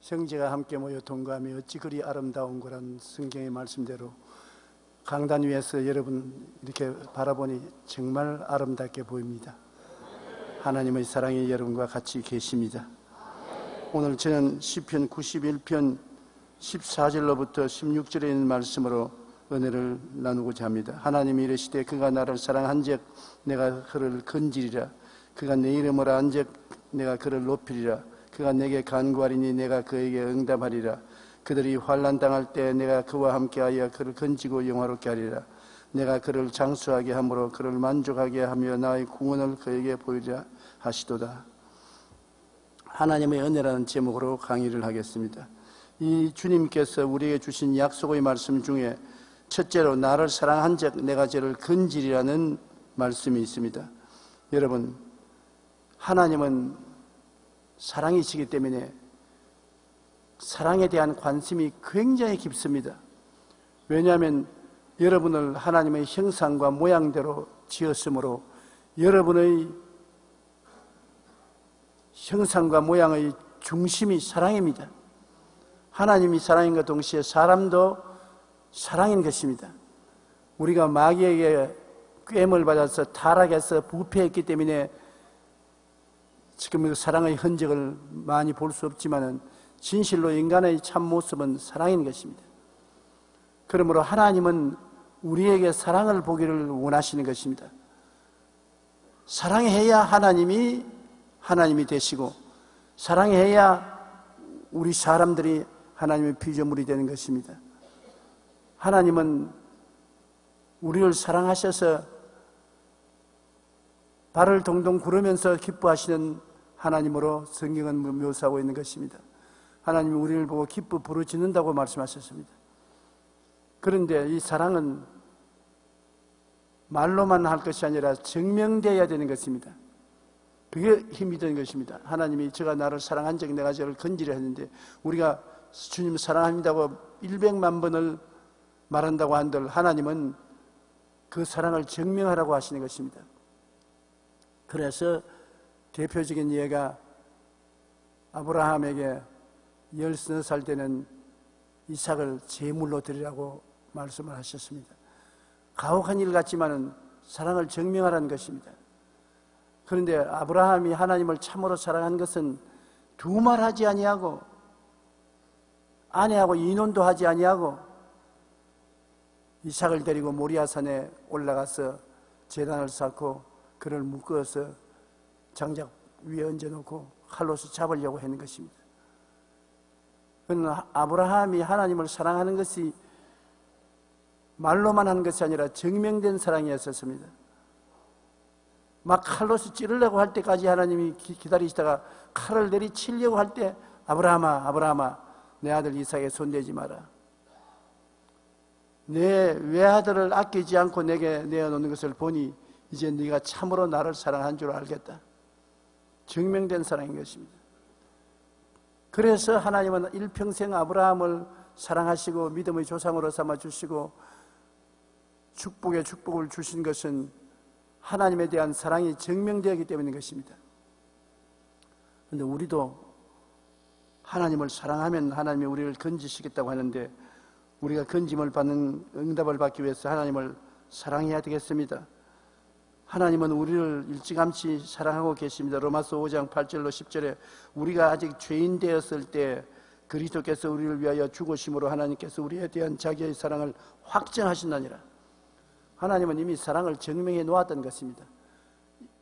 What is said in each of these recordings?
형제가 함께 모여 동거하며 어찌 그리 아름다운 거란 성경의 말씀대로 강단 위에서 여러분 이렇게 바라보니 정말 아름답게 보입니다. 하나님의 사랑이 여러분과 같이 계십니다. 오늘 저는 시편 91편 14절로부터 16절에 있는 말씀으로 은혜를 나누고자 합니다. 하나님이 이르시되 그가 나를 사랑한즉 내가 그를 건지리라. 그가 내 이름을 안즉 내가 그를 높이리라. 그가 내게 간구하리니 내가 그에게 응답하리라. 그들이 환난 당할 때 내가 그와 함께하여 그를 건지고 영화롭게 하리라. 내가 그를 장수하게 함으로 그를 만족하게 하며 나의 구원을 그에게 보이리라 하시도다. 하나님의 은혜라는 제목으로 강의를 하겠습니다. 이 주님께서 우리에게 주신 약속의 말씀 중에 첫째로 나를 사랑한즉 내가 저를 건지리라는 말씀이 있습니다. 여러분, 하나님은 사랑이시기 때문에 사랑에 대한 관심이 굉장히 깊습니다. 왜냐하면 여러분을 하나님의 형상과 모양대로 지었으므로 여러분의 형상과 모양의 중심이 사랑입니다. 하나님이 사랑인 것 동시에 사람도 사랑인 것입니다. 우리가 마귀에게 꾀임을 받아서 타락해서 부패했기 때문에 지금 사랑의 흔적을 많이 볼 수 없지만 진실로 인간의 참모습은 사랑인 것입니다. 그러므로 하나님은 우리에게 사랑을 보기를 원하시는 것입니다. 사랑해야 하나님이 되시고 사랑해야 우리 사람들이 하나님의 피조물이 되는 것입니다. 하나님은 우리를 사랑하셔서 발을 동동 구르면서 기뻐하시는 하나님으로 성경은 묘사하고 있는 것입니다. 하나님이 우리를 보고 기뻐 부르짖는다고 말씀하셨습니다. 그런데 이 사랑은 말로만 할 것이 아니라 증명되어야 되는 것입니다. 그게 힘이 되는 것입니다. 하나님이 저가 나를 사랑한즉 내가 저를 건지려 했는데 우리가 주님 사랑합니다고 100만 번을 말한다고 한들 하나님은 그 사랑을 증명하라고 하시는 것입니다. 그래서 대표적인 예가 아브라함에게 13살 때는 이삭을 제물로 드리라고 말씀을 하셨습니다. 가혹한 일 같지만은 사랑을 증명하라는 것입니다. 그런데 아브라함이 하나님을 참으로 사랑한 것은 두말하지 아니하고 아내하고 이혼도 하지 아니하고 이삭을 데리고 모리아산에 올라가서 제단을 쌓고 그를 묶어서 장작 위에 얹어놓고 칼로서 잡으려고 하는 것입니다. 그러나 아브라함이 하나님을 사랑하는 것이 말로만 한 것이 아니라 증명된 사랑이었습니다. 막 칼로서 찌르려고 할 때까지 하나님이 기다리시다가 칼을 내리치려고 할 때 아브라함아 내 아들 이삭에 손대지 마라. 내 외아들을 아끼지 않고 내게 내어놓는 것을 보니 이제 네가 참으로 나를 사랑한 줄 알겠다. 증명된 사랑인 것입니다. 그래서 하나님은 일평생 아브라함을 사랑하시고 믿음의 조상으로 삼아주시고 축복의 축복을 주신 것은 하나님에 대한 사랑이 증명되었기 때문인 것입니다. 그런데 우리도 하나님을 사랑하면 하나님이 우리를 건지시겠다고 하는데 우리가 건짐을 받는 응답을 받기 위해서 하나님을 사랑해야 되겠습니다. 하나님은 우리를 일찌감치 사랑하고 계십니다. 로마서 5장 8절로 10절에 우리가 아직 죄인 되었을 때 그리스도께서 우리를 위하여 죽으심으로 하나님께서 우리에 대한 자기의 사랑을 확정하신다니라. 하나님은 이미 사랑을 증명해 놓았던 것입니다.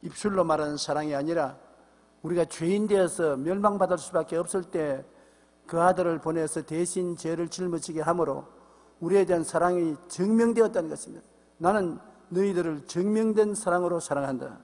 입술로 말하는 사랑이 아니라 우리가 죄인 되어서 멸망받을 수밖에 없을 때 그 아들을 보내서 대신 죄를 짊어지게 함으로 우리에 대한 사랑이 증명되었다는 것입니다. 나는 너희들을 증명된 사랑으로 사랑한다.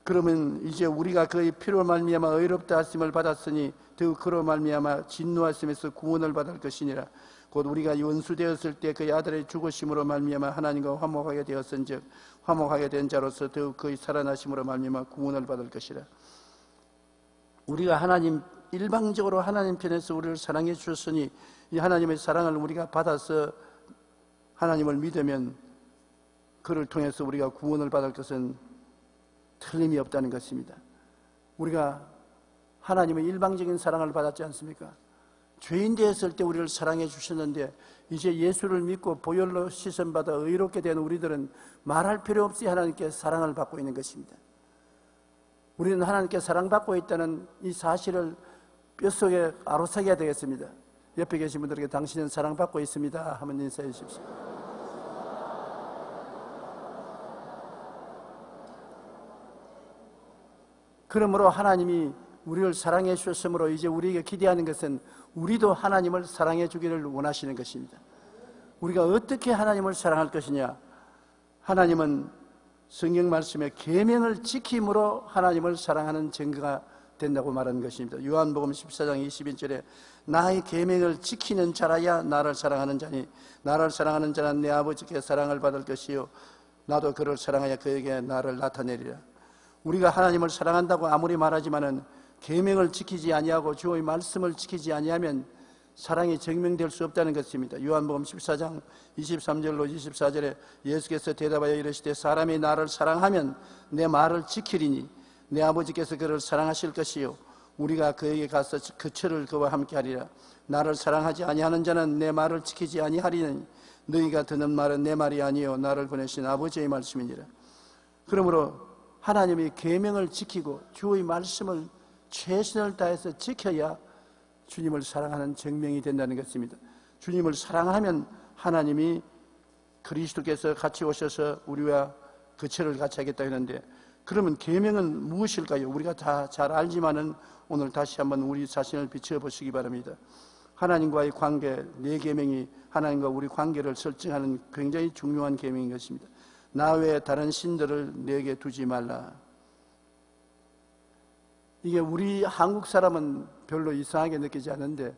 그러면 이제 우리가 그의 피로 말미암아 의롭다 하심을 받았으니 더욱 그로 말미암아 진노하심에서 구원을 받을 것이니라. 곧 우리가 원수 되었을 때 그의 아들의 죽으심으로 말미암아 하나님과 화목하게 되었은즉 화목하게 된 자로서 더욱 그의 살아나심으로 말미암아 구원을 받을 것이라. 우리가 일방적으로 하나님 편에서 우리를 사랑해 주셨으니 이 하나님의 사랑을 우리가 받아서 하나님을 믿으면 그를 통해서 우리가 구원을 받을 것은 틀림이 없다는 것입니다. 우리가 하나님은 일방적인 사랑을 받았지 않습니까? 죄인 되었을 때 우리를 사랑해 주셨는데 이제 예수를 믿고 보혈로 씻음받아 의롭게 된 우리들은 말할 필요 없이 하나님께 사랑을 받고 있는 것입니다. 우리는 하나님께 사랑받고 있다는 이 사실을 뼛속에 아로새겨야 되겠습니다. 옆에 계신 분들에게 당신은 사랑받고 있습니다 하면 인사해 주십시오. 그러므로 하나님이 우리를 사랑해 주셨으므로 이제 우리에게 기대하는 것은 우리도 하나님을 사랑해 주기를 원하시는 것입니다. 우리가 어떻게 하나님을 사랑할 것이냐? 하나님은 성경 말씀에 계명을 지킴으로 하나님을 사랑하는 증거가 된다고 말하는 것입니다. 요한복음 14장 21절에 나의 계명을 지키는 자라야 나를 사랑하는 자니 나를 사랑하는 자는 내 아버지께 사랑을 받을 것이요 나도 그를 사랑하여 그에게 나를 나타내리라. 우리가 하나님을 사랑한다고 아무리 말하지만은 계명을 지키지 아니하고 주의 말씀을 지키지 아니하면 사랑이 증명될 수 없다는 것입니다. 요한복음 14장 23절로 24절에 예수께서 대답하여 이르시되 사람이 나를 사랑하면 내 말을 지키리니 내 아버지께서 그를 사랑하실 것이요 우리가 그에게 가서 그 철을 그와 함께 하리라. 나를 사랑하지 아니하는 자는 내 말을 지키지 아니하리니 너희가 듣는 말은 내 말이 아니요 나를 보내신 아버지의 말씀이니라. 그러므로 하나님이 계명을 지키고 주의 말씀을 최선을 다해서 지켜야 주님을 사랑하는 증명이 된다는 것입니다. 주님을 사랑하면 하나님이 그리스도께서 같이 오셔서 우리와 거처를 같이 하겠다 했는데 그러면 계명은 무엇일까요? 우리가 다 잘 알지만은 오늘 다시 한번 우리 자신을 비춰보시기 바랍니다. 하나님과의 관계, 네 계명이 하나님과 우리 관계를 설정하는 굉장히 중요한 계명인 것입니다. 나 외에 다른 신들을 내게 두지 말라. 이게 우리 한국 사람은 별로 이상하게 느끼지 않는데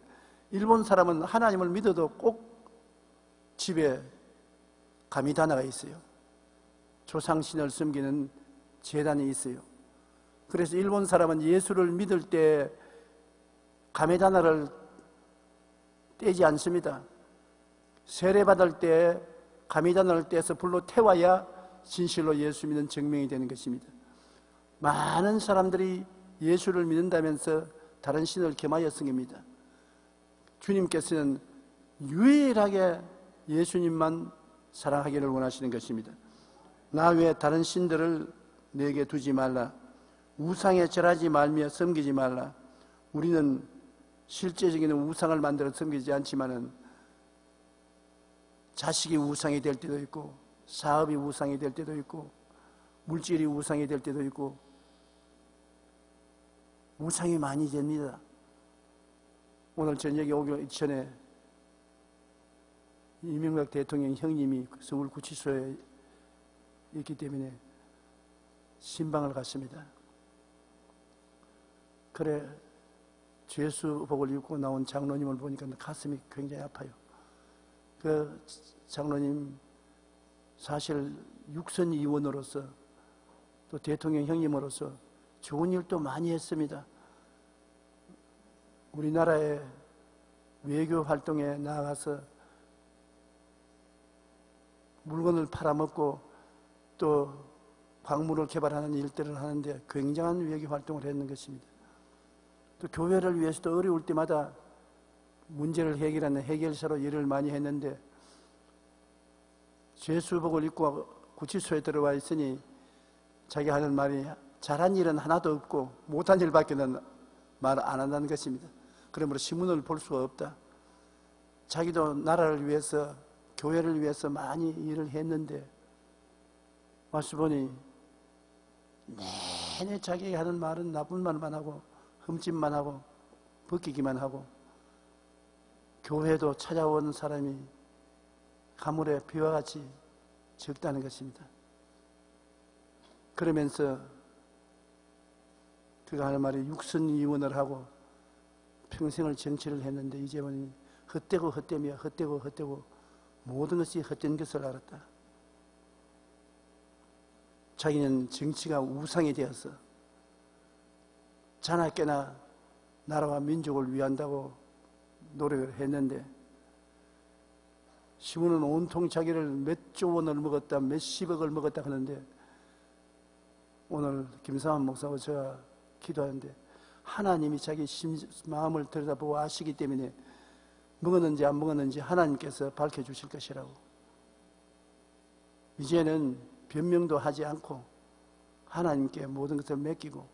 일본 사람은 하나님을 믿어도 꼭 집에 가미다나가 있어요. 조상신을 섬기는 제단이 있어요. 그래서 일본 사람은 예수를 믿을 때 가미다나를 떼지 않습니다. 세례받을 때 가미다나를 떼서 불로 태워야 진실로 예수 믿는 증명이 되는 것입니다. 많은 사람들이 예수를 믿는다면서 다른 신을 겸하여 섬깁니다. 주님께서는 유일하게 예수님만 사랑하기를 원하시는 것입니다. 나 외에 다른 신들을 내게 두지 말라. 우상에 절하지 말며 섬기지 말라. 우리는 실제적인 우상을 만들어 섬기지 않지만은 자식이 우상이 될 때도 있고 사업이 우상이 될 때도 있고 물질이 우상이 될 때도 있고 우상이 많이 됩니다. 오늘 저녁에 오기 전에 이명박 대통령 형님이 서울구치소에 있기 때문에 신방을 갔습니다. 그래 죄수복을 입고 나온 장로님을 보니까 가슴이 굉장히 아파요. 그 장로님 사실 육선 의원으로서 또 대통령 형님으로서 좋은 일도 많이 했습니다. 우리나라의 외교 활동에 나아가서 물건을 팔아먹고 또 광물을 개발하는 일들을 하는데 굉장한 외교 활동을 했는 것입니다. 또 교회를 위해서도 어려울 때마다 문제를 해결하는 해결사로 일을 많이 했는데 죄수복을 입고 구치소에 들어와 있으니 자기가 하는 말이 잘한 일은 하나도 없고 못한 일밖에는 말 안 한다는 것입니다. 그러므로 신문을 볼 수가 없다. 자기도 나라를 위해서 교회를 위해서 많이 일을 했는데 와서 보니 내내 자기가 하는 말은 나쁜 말만 하고 흠집만 하고 벗기기만 하고 교회도 찾아온 사람이 가물에 비와 같이 적다는 것입니다. 그러면서 그가 하는 말이 육선위원을 하고 평생을 정치를 했는데 이제 보니 헛되고 헛되며 헛되고 헛되고 모든 것이 헛된 것을 알았다. 자기는 정치가 우상이 되어서 자나깨나 나라와 민족을 위한다고 노력을 했는데 시문은 온통 자기를 몇 조 원을 먹었다 몇십억을 먹었다 하는데 오늘 김상환 목사와 제가 기도하는데 하나님이 자기 마음을 들여다보고 아시기 때문에 먹었는지 안 먹었는지 하나님께서 밝혀주실 것이라고. 이제는 변명도 하지 않고 하나님께 모든 것을 맡기고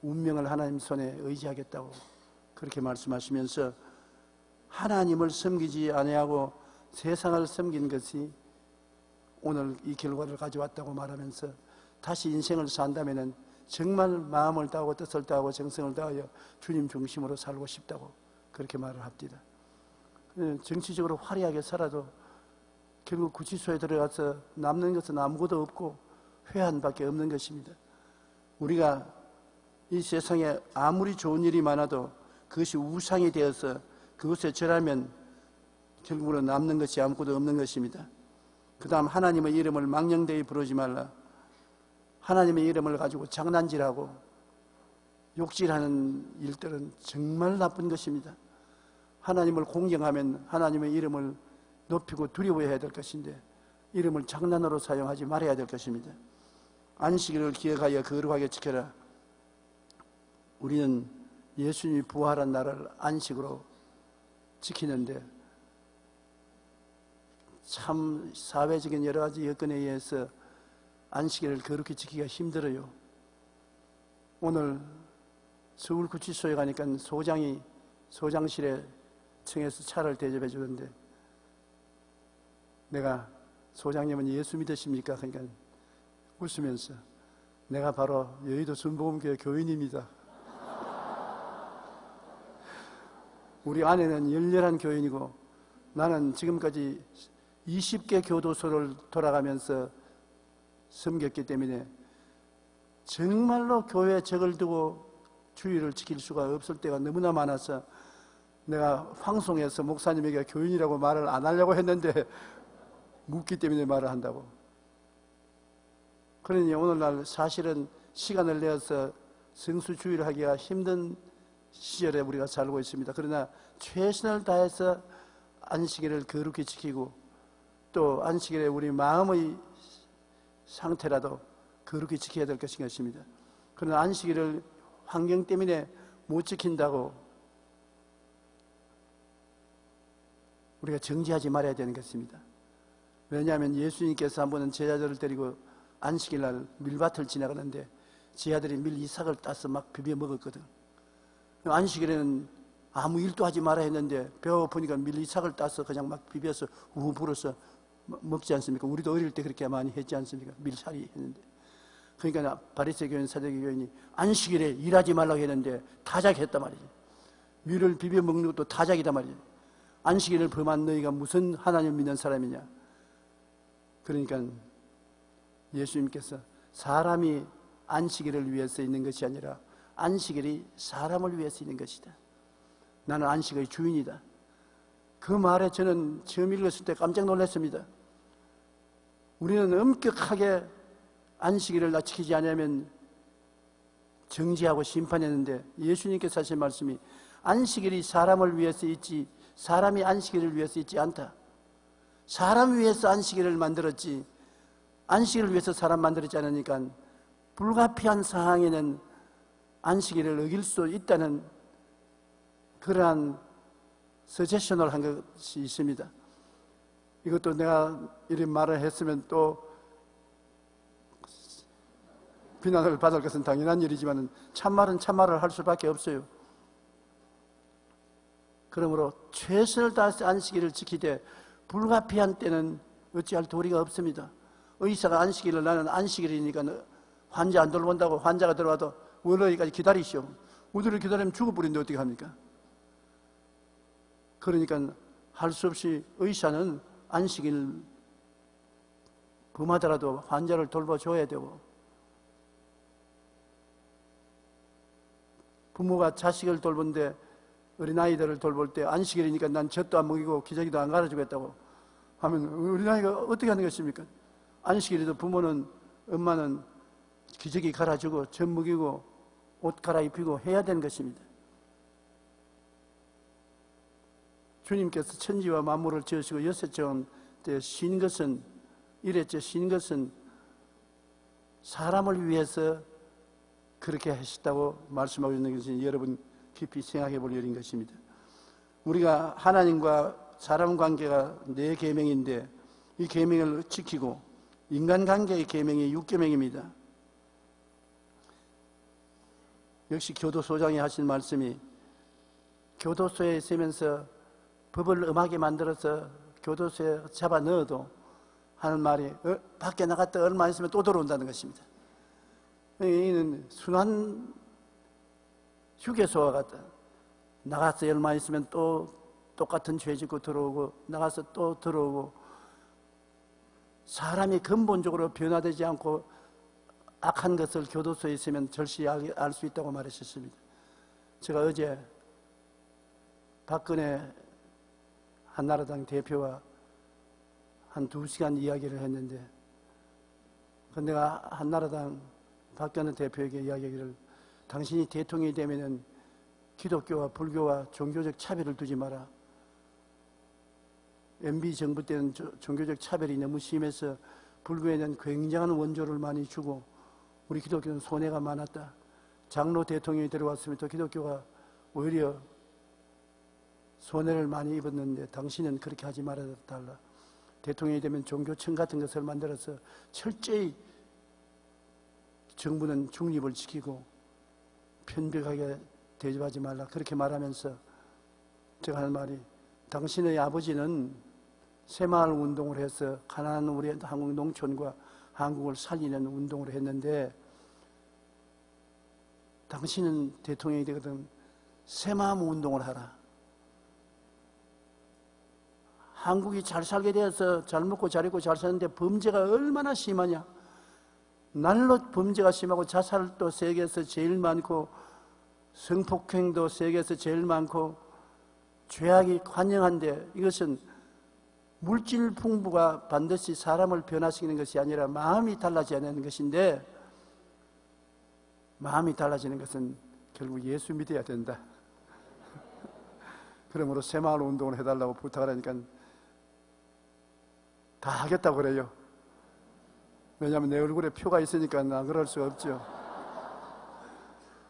운명을 하나님 손에 의지하겠다고 그렇게 말씀하시면서 하나님을 섬기지 아니하고 세상을 섬기는 것이 오늘 이 결과를 가져왔다고 말하면서 다시 인생을 산다면 정말 마음을 다하고 뜻을 다하고 정성을 다하여 주님 중심으로 살고 싶다고 그렇게 말을 합니다. 정치적으로 화려하게 살아도 결국 구치소에 들어가서 남는 것은 아무것도 없고 회한밖에 없는 것입니다. 우리가 이 세상에 아무리 좋은 일이 많아도 그것이 우상이 되어서 그것에 절하면 결국은 남는 것이 아무것도 없는 것입니다. 그 다음 하나님의 이름을 망령되이 부르지 말라. 하나님의 이름을 가지고 장난질하고 욕질하는 일들은 정말 나쁜 것입니다. 하나님을 공경하면 하나님의 이름을 높이고 두려워해야 될 것인데 이름을 장난으로 사용하지 말아야 될 것입니다. 안식일을 기억하여 거룩하게 지켜라. 우리는 예수님이 부활한 날을 안식으로 지키는데 참 사회적인 여러 가지 여건에 의해서 안식일을 거룩히 지키기가 힘들어요. 오늘 서울구치소에 가니까 소장이 소장실에 청해서 차를 대접해 주는데 내가 소장님은 예수 믿으십니까? 그러니까 웃으면서 내가 바로 여의도 순복음교회 교인입니다. 우리 아내는 열렬한 교인이고 나는 지금까지 20개 교도소를 돌아가면서 섬겼기 때문에 정말로 교회에 적을 두고 주의를 지킬 수가 없을 때가 너무나 많아서 내가 방송에서 목사님에게 교인이라고 말을 안 하려고 했는데 묻기 때문에 말을 한다고. 그러니 오늘날 사실은 시간을 내어서 성수주의를 하기가 힘든 시절에 우리가 살고 있습니다. 그러나 최선을 다해서 안식일을 거룩히 지키고 또 안식일에 우리 마음의 상태라도 거룩히 지켜야 될 것입니다. 그러나 안식일을 환경 때문에 못 지킨다고 우리가 정지하지 말아야 되는 것입니다. 왜냐하면 예수님께서 한 번은 제자들을 데리고 안식일날 밀밭을 지나가는데 제자들이 밀 이삭을 따서 막 비벼 먹었거든. 안식일에는 아무 일도 하지 말아야 했는데 배고프니까 밀 이삭을 따서 그냥 막 비벼서 우후 불어서 먹지 않습니까? 우리도 어릴 때 그렇게 많이 했지 않습니까? 밀살이 했는데. 그러니까 바리새 교인, 사두개 교인이 안식일에 일하지 말라고 했는데 타작했단 말이지. 밀을 비벼 먹는 것도 타작이단 말이지. 안식일을 범한 너희가 무슨 하나님 믿는 사람이냐? 그러니까 예수님께서 사람이 안식일을 위해서 있는 것이 아니라 안식일이 사람을 위해서 있는 것이다. 나는 안식의 주인이다. 그 말에 저는 처음 읽었을 때 깜짝 놀랐습니다. 우리는 엄격하게 안식일을 지키지 않으면 정지하고 심판했는데 예수님께서 하신 말씀이 안식일이 사람을 위해서 있지 사람이 안식일을 위해서 있지 않다. 사람 위해서 안식일을 만들었지 안식일을 위해서 사람 만들었지 않으니까 불가피한 상황에는 안식일을 어길 수 있다는 그러한 서제셔널 한 것이 있습니다. 이것도 내가 이런 말을 했으면 또 비난을 받을 것은 당연한 일이지만 참말은 참말을 할 수밖에 없어요. 그러므로 최선을 다해서 안식일을 지키되 불가피한 때는 어찌할 도리가 없습니다. 의사가 안식일을 나는 안식일이니까 환자 안 돌본다고 환자가 들어와도 월요일까지 기다리시오. 우리를 기다리면 죽어버리는데 어떻게 합니까? 그러니까 할 수 없이 의사는 안식일 범하더라도 환자를 돌봐줘야 되고 부모가 자식을 돌본데 어린아이들을 돌볼 때 안식일이니까 난 젖도 안 먹이고 기저귀도 안 갈아주겠다고 하면 어린아이가 어떻게 하는 것입니까? 안식일에도 부모는 엄마는 기저귀 갈아주고 젖 먹이고 옷 갈아입히고 해야 되는 것입니다. 주님께서 천지와 만물을 지으시고 여섯째 때 쉰 것은 일했죠. 쉰 것은 사람을 위해서 그렇게 하셨다고 말씀하고 있는 것이 여러분 깊이 생각해 볼 일인 것입니다. 우리가 하나님과 사람 관계가 네 계명인데 이 계명을 지키고 인간관계의 계명이 6계명입니다. 역시 교도소장이 하신 말씀이 교도소에 있으면서 법을 엄하게 만들어서 교도소에 잡아 넣어도 하는 말이 밖에 나갔다 얼마 있으면 또 들어온다는 것입니다. 이는 순환 휴게소와 같다. 나가서 얼마 있으면 또 똑같은 죄 짓고 들어오고 나가서 또 들어오고 사람이 근본적으로 변화되지 않고 악한 것을 교도소에 있으면 절실히 알 수 있다고 말하셨습니다. 제가 어제 박근혜 한나라당 대표와 한 2시간 이야기를 했는데 내가 한나라당 박근혜 대표에게 이야기를 당신이 대통령이 되면은 기독교와 불교와 종교적 차별을 두지 마라. MB 정부 때는 종교적 차별이 너무 심해서 불교에는 굉장한 원조를 많이 주고 우리 기독교는 손해가 많았다. 장로 대통령이 들어왔으면 또 기독교가 오히려 손해를 많이 입었는데 당신은 그렇게 하지 말아달라. 대통령이 되면 종교청 같은 것을 만들어서 철저히 정부는 중립을 지키고 편벽하게 대접하지 말라. 그렇게 말하면서 제가 하는 말이 당신의 아버지는 새마을 운동을 해서 가난한 우리 한국 농촌과 한국을 살리는 운동을 했는데 당신은 대통령이 되거든 새마음 운동을 하라. 한국이 잘 살게 되어서 잘 먹고 잘 입고 잘 사는데 범죄가 얼마나 심하냐. 날로 범죄가 심하고 자살도 세계에서 제일 많고 성폭행도 세계에서 제일 많고 죄악이 관영한데 이것은 물질 풍부가 반드시 사람을 변화시키는 것이 아니라 마음이 달라져야 하는 것인데 마음이 달라지는 것은 결국 예수 믿어야 된다. 그러므로 새마을 운동을 해달라고 부탁을 하니까 다 하겠다고 그래요. 왜냐하면 내 얼굴에 표가 있으니까 나 그럴 수가 없죠.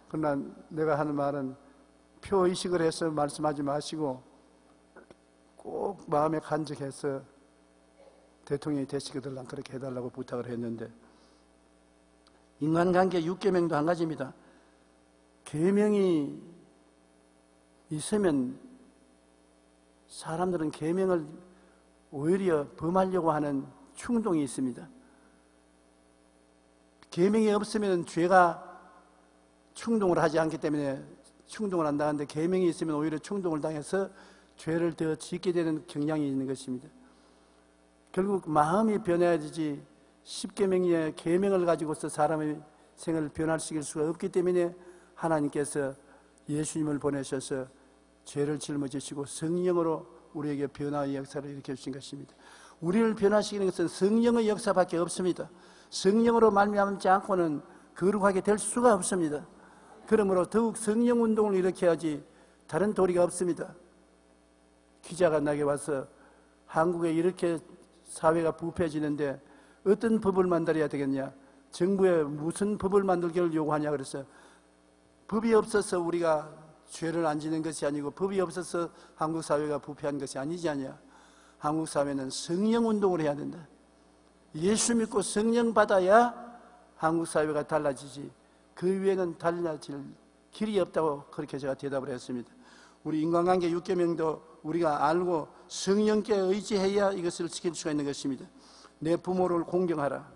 그러나 내가 하는 말은 표의식을 해서 말씀하지 마시고 꼭 마음에 간직해서 대통령이 되시거든 그렇게 해달라고 부탁을 했는데 인간관계 6계명도 한 가지입니다. 계명이 있으면 사람들은 계명을 오히려 범하려고 하는 충동이 있습니다. 계명이 없으면 죄가 충동을 하지 않기 때문에 충동을 한다는데 계명이 있으면 오히려 충동을 당해서 죄를 더 짓게 되는 경향이 있는 것입니다. 결국 마음이 변해야 되지 10계명의 계명을 가지고서 사람의 생을 변화시킬 수가 없기 때문에 하나님께서 예수님을 보내셔서 죄를 짊어지시고 성령으로 우리에게 변화의 역사를 일으켜 주신 것입니다. 우리를 변화시키는 것은 성령의 역사밖에 없습니다. 성령으로 말미암지 않고는 거룩하게 될 수가 없습니다. 그러므로 더욱 성령 운동을 일으켜야지 다른 도리가 없습니다. 기자가 나에게 와서 한국에 이렇게 사회가 부패해지는데 어떤 법을 만들어야 되겠냐, 정부에 무슨 법을 만들기를 요구하냐 그래서 법이 없어서 우리가 죄를 안 지는 것이 아니고 법이 없어서 한국 사회가 부패한 것이 아니지 않냐. 한국 사회는 성령 운동을 해야 된다. 예수 믿고 성령 받아야 한국 사회가 달라지지 그 위에는 달라질 길이 없다고 그렇게 제가 대답을 했습니다. 우리 인간관계 6계명도 우리가 알고 성령께 의지해야 이것을 지킬 수가 있는 것입니다. 내 부모를 공경하라.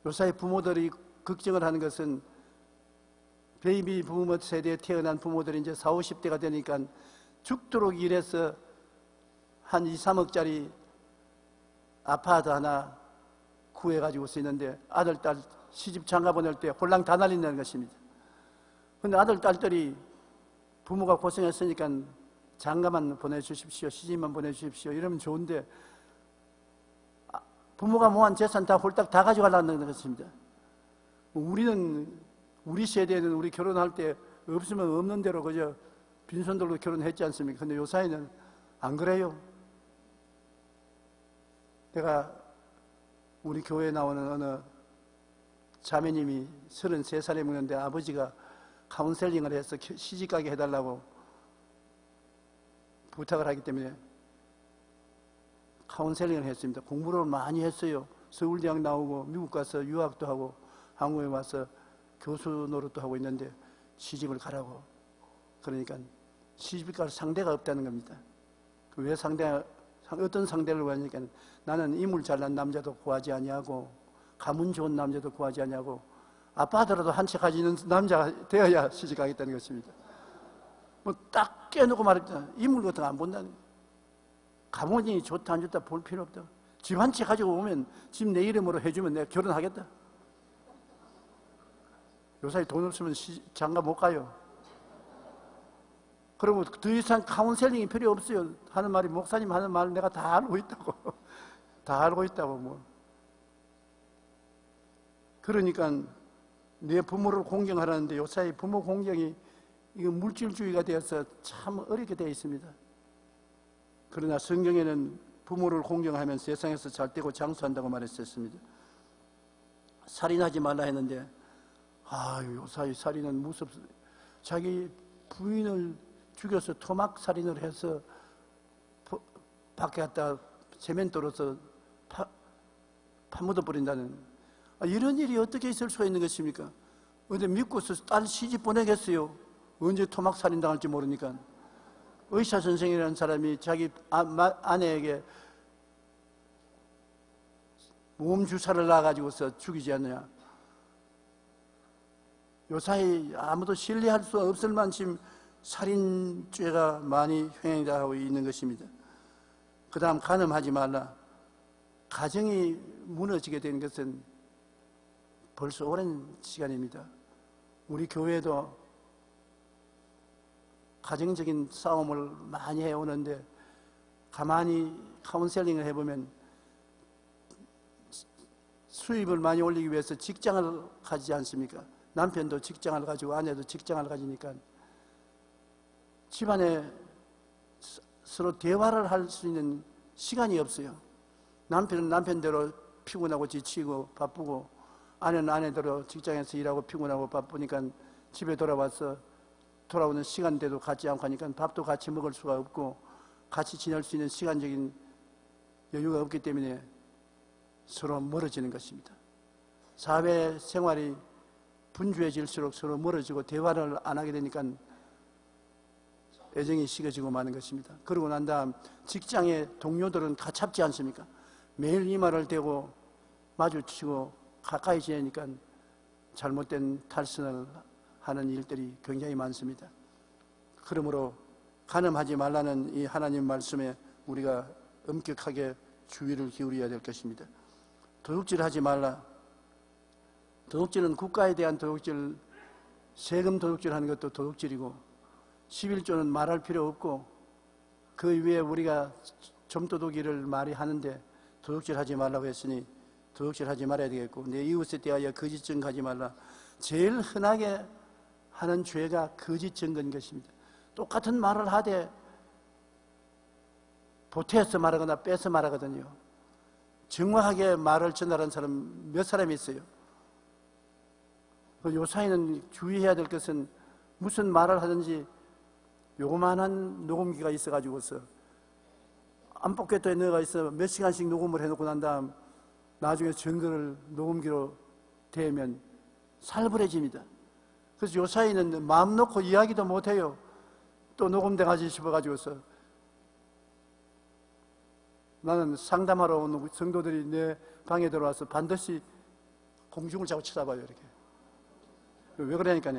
요사이 부모들이 걱정을 하는 것은 베이비 부모 세대에 태어난 부모들이 이제 40, 50대가 되니까 죽도록 일해서 한 2, 3억짜리 아파트 하나 구해가지고 쓰는데 아들, 딸 시집 장가 보낼 때 홀랑 다 날린다는 것입니다. 그런데 아들, 딸들이 부모가 고생했으니까 장가만 보내주십시오, 시집만 보내주십시오 이러면 좋은데 부모가 모은 재산 다 홀딱 다 가져가려는 것입니다. 우리 세대는 우리 결혼할 때 없으면 없는 대로 그저 빈손들로 결혼했지 않습니까? 근데 요 사이는 안 그래요. 내가 우리 교회에 나오는 어느 자매님이 33살에 먹는데 아버지가 카운셀링을 해서 시집가게 해달라고 부탁을 하기 때문에 카운셀링을 했습니다. 공부를 많이 했어요. 서울대학 나오고 미국 가서 유학도 하고 한국에 와서 교수 노릇도 하고 있는데 시집을 가라고. 그러니까 시집을 갈 상대가 없다는 겁니다. 왜 어떤 상대를 구하니까 나는 인물 잘난 남자도 구하지 아니하고 가문 좋은 남자도 구하지 아니하고 아빠더라도 한 채 가지는 남자가 되어야 시집 가겠다는 것입니다. 뭐 딱 깨놓고 말했잖아. 인물 같은 거 안 본다는 거예요. 가문이 좋다 안 좋다 볼 필요 없다. 집 한 채 가지고 오면 집 내 이름으로 해주면 내가 결혼하겠다. 요사이 돈 없으면 장가 못 가요. 그리고 더 이상 카운셀링이 필요 없어요. 하는 말이 목사님 하는 말 내가 다 알고 있다고. 다 알고 있다고 뭐. 그러니까 내 부모를 공경하라는데 요사이 부모 공경이 이거 물질주의가 되어서 참 어렵게 되어 있습니다. 그러나 성경에는 부모를 공경하면 세상에서 잘 되고 장수한다고 말했었습니다. 살인하지 말라 했는데 요사이 살인은 무섭습니다. 자기 부인을 죽여서 토막 살인을 해서 밖에 갖다 세면도로서 파묻어 버린다는 이런 일이 어떻게 있을 수가 있는 것입니까? 어디 믿고서 딸 시집 보내겠어요? 언제 토막 살인 당할지 모르니까. 의사 선생이라는 사람이 자기 아내에게 몸 주사를 놔가지고서 죽이지 않느냐. 요사이 아무도 신뢰할 수 없을 만큼 살인죄가 많이 횡행하고 있는 것입니다. 그 다음 간음하지 말라. 가정이 무너지게 된 것은 벌써 오랜 시간입니다. 우리 교회도 가정적인 싸움을 많이 해오는데 가만히 카운셀링을 해보면 수입을 많이 올리기 위해서 직장을 가지지 않습니까? 남편도 직장을 가지고 아내도 직장을 가지니까 집안에 서로 대화를 할 수 있는 시간이 없어요. 남편은 남편대로 피곤하고 지치고 바쁘고 아내는 아내대로 직장에서 일하고 피곤하고 바쁘니까 집에 돌아오는 시간대도 같지 않고 하니까 밥도 같이 먹을 수가 없고 같이 지낼 수 있는 시간적인 여유가 없기 때문에 서로 멀어지는 것입니다. 사회 생활이 분주해질수록 서로 멀어지고 대화를 안 하게 되니까 애정이 식어지고 마는 것입니다. 그러고 난 다음 직장의 동료들은 가찹지 않습니까? 매일 이마를 대고 마주치고 가까이 지내니까 잘못된 탈선을 하는 일들이 굉장히 많습니다. 그러므로 간음하지 말라는 이 하나님 말씀에 우리가 엄격하게 주의를 기울여야 될 것입니다. 도둑질하지 말라. 도둑질은 국가에 대한 도둑질, 세금 도둑질하는 것도 도둑질이고 11조는 말할 필요 없고 그 위에 우리가 점도둑이를 말이 하는데 도둑질하지 말라고 했으니 도둑질하지 말아야 되겠고 내 이웃에 대하여 거짓 증거하지 말라. 제일 흔하게 하는 죄가 거짓 증거인 것입니다. 똑같은 말을 하되 보태서 말하거나 빼서 말하거든요. 정확하게 말을 전달하는 사람 몇 사람이 있어요. 요사이는 주의해야 될 것은 무슨 말을 하든지 요만한 녹음기가 있어가지고서 안팎에도 넣어가 있어 몇 시간씩 녹음을 해놓고 난 다음 나중에 증거를 녹음기로 대면 살벌해집니다. 그래서 요사이는 마음 놓고 이야기도 못해요. 또 녹음돼가지고 싶어가지고서 나는 상담하러 온 성도들이 내 방에 들어와서 반드시 공중을 자꾸 쳐다봐요. 이렇게. 왜 그러냐니까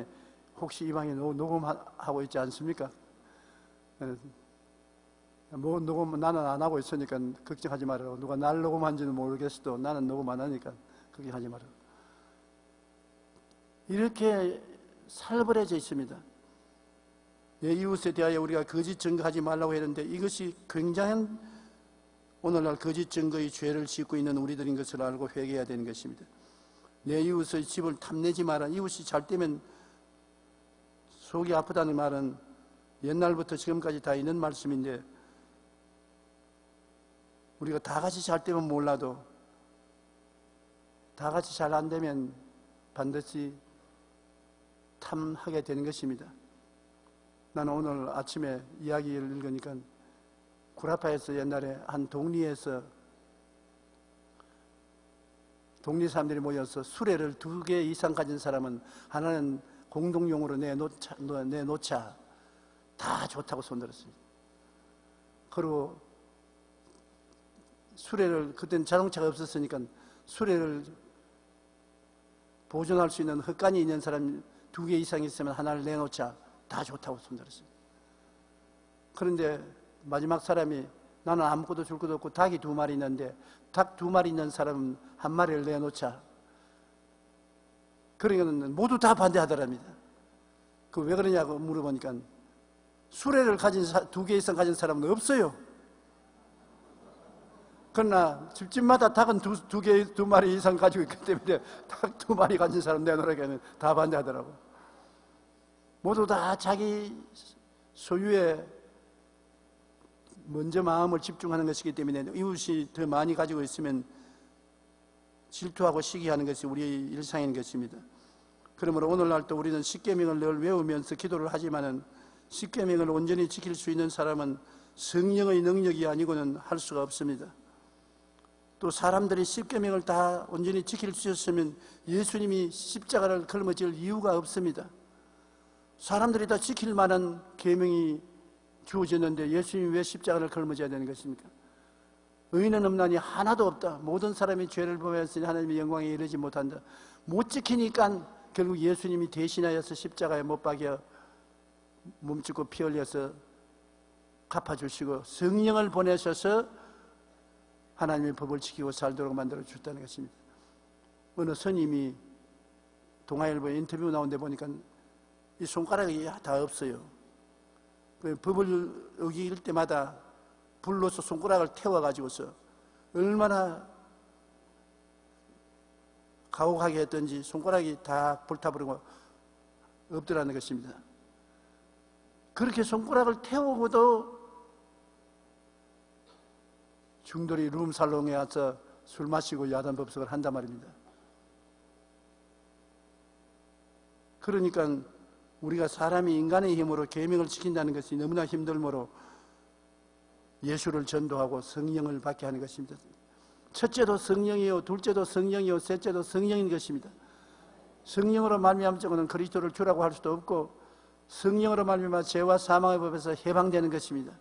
혹시 이 방에 녹음하고 있지 않습니까? 뭐 녹음 나는 안 하고 있으니까 걱정하지 말아요. 누가 날 녹음한지는 모르겠어도 나는 녹음 안 하니까 걱정하지 말아요. 이렇게 살벌해져 있습니다. 내 이웃에 대하여 우리가 거짓 증거하지 말라고 했는데 이것이 굉장한 오늘날 거짓 증거의 죄를 짓고 있는 우리들인 것을 알고 회개해야 되는 것입니다. 내 이웃의 집을 탐내지 마라. 이웃이 잘 되면 속이 아프다는 말은 옛날부터 지금까지 다 있는 말씀인데 우리가 다 같이 잘 되면 몰라도 다 같이 잘 안 되면 반드시 탐하게 되는 것입니다. 나는 오늘 아침에 이야기를 읽으니까 구라파에서 옛날에 한 동리에서 동리 사람들이 모여서 수레를 2개 이상 가진 사람은 하나는 공동용으로 내놓자 다 좋다고 손들었습니다. 그리고 수레를, 그때는 자동차가 없었으니까 수레를 보존할 수 있는 헛간이 있는 사람 2개 이상 있으면 하나를 내놓자 다 좋다고 손들었습니다. 그런데 마지막 사람이 나는 아무것도 줄 것도 없고 닭이 2마리 있는데 닭 2마리 있는 사람은 1마리를 내놓자. 그러니까 모두 다 반대하더랍니다. 그 왜 그러냐고 물어보니까 수레를 가진 2개 이상 가진 사람은 없어요. 그러나 집집마다 닭은 2마리 이상 가지고 있기 때문에 닭 2마리 가진 사람 내놓으라고 하면 다 반대하더라고. 모두 다 자기 소유에 먼저 마음을 집중하는 것이기 때문에 이웃이 더 많이 가지고 있으면 질투하고 시기하는 것이 우리의 일상인 것입니다. 그러므로 오늘날도 우리는 십계명을 늘 외우면서 기도를 하지만은 십계명을 온전히 지킬 수 있는 사람은 성령의 능력이 아니고는 할 수가 없습니다. 또 사람들이 십계명을 다 온전히 지킬 수 있었으면 예수님이 십자가를 걸머질 이유가 없습니다. 사람들이 다 지킬 만한 계명이 주어졌는데 예수님이 왜 십자가를 걸머져야 되는 것입니까? 의인은 없나니 하나도 없다. 모든 사람이 죄를 범하였으니 하나님의 영광에 이르지 못한다. 못 지키니까 결국 예수님이 대신하여서 십자가에 못 박여 몸짓고 피 흘려서 갚아주시고 성령을 보내셔서 하나님의 법을 지키고 살도록 만들어 주셨다는 것입니다. 어느 스님이 동아일보에 인터뷰 나온데 보니까 이 손가락이 다 없어요. 그 법을 어길 때마다 불로서 손가락을 태워가지고서 얼마나 가혹하게 했던지 손가락이 다 불타버리고 없더라는 것입니다. 그렇게 손가락을 태우고도 중돌이 룸살롱에 와서 술 마시고 야단법석을 한단 말입니다. 그러니까 우리가 사람이 인간의 힘으로 계명을 지킨다는 것이 너무나 힘들므로 예수를 전도하고 성령을 받게 하는 것입니다. 첫째도 성령이요, 둘째도 성령이요, 셋째도 성령인 것입니다. 성령으로 말미암자고는 그리스도를 주라고 할 수도 없고 성령으로 말미암아 죄와 사망의 법에서 해방되는 것입니다.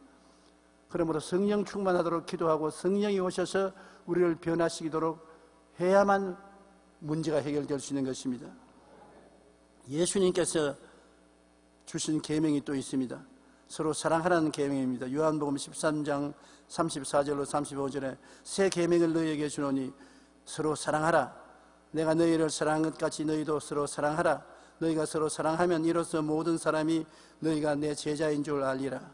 그러므로 성령 충만하도록 기도하고 성령이 오셔서 우리를 변화시키도록 해야만 문제가 해결될 수 있는 것입니다. 예수님께서 주신 계명이 또 있습니다. 서로 사랑하라는 계명입니다. 요한복음 13장 34절로 35절에 새 계명을 너희에게 주노니 서로 사랑하라. 내가 너희를 사랑한 것 같이 너희도 서로 사랑하라. 너희가 서로 사랑하면 이로써 모든 사람이 너희가 내 제자인 줄 알리라.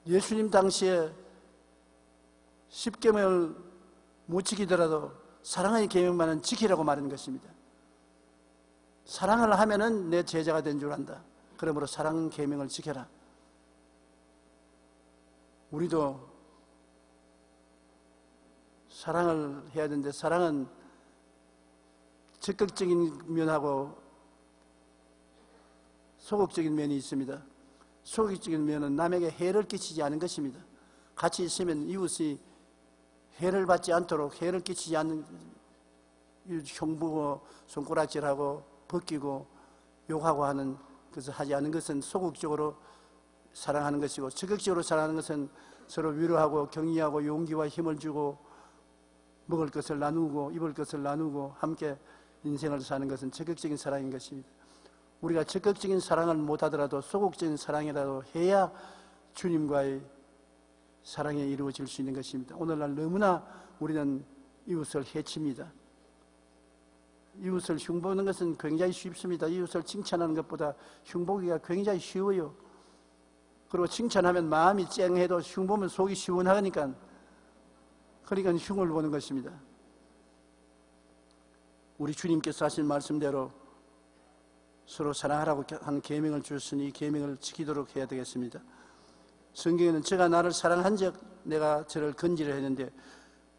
예수님 당시에 십계명을 못 지키더라도 사랑의 계명만은 지키라고 말하는 것입니다. 사랑을 하면은 내 제자가 된 줄 안다. 그러므로 사랑 계명을 지켜라. 우리도 사랑을 해야 되는데 사랑은 적극적인 면하고 소극적인 면이 있습니다. 소극적인 면은 남에게 해를 끼치지 않는 것입니다. 같이 있으면 이웃이 해를 받지 않도록 해를 끼치지 않는 흉보고 손가락질하고 벗기고 욕하고 하는 것을 하지 않는 것은 소극적으로 사랑하는 것이고 적극적으로 사랑하는 것은 서로 위로하고 격려하고 용기와 힘을 주고 먹을 것을 나누고 입을 것을 나누고 함께 인생을 사는 것은 적극적인 사랑인 것입니다. 우리가 적극적인 사랑을 못하더라도 소극적인 사랑이라도 해야 주님과의 사랑이 이루어질 수 있는 것입니다. 오늘날 너무나 우리는 이웃을 해칩니다. 이웃을 흉보는 것은 굉장히 쉽습니다. 이웃을 칭찬하는 것보다 흉보기가 굉장히 쉬워요. 그리고 칭찬하면 마음이 쨍해도 흉보면 속이 시원하니까 그러니까 흉을 보는 것입니다. 우리 주님께서 하신 말씀대로 서로 사랑하라고 한 계명을 주셨으니 이 계명을 지키도록 해야 되겠습니다. 성경에는 저가 나를 사랑한 적 내가 저를 건지려 했는데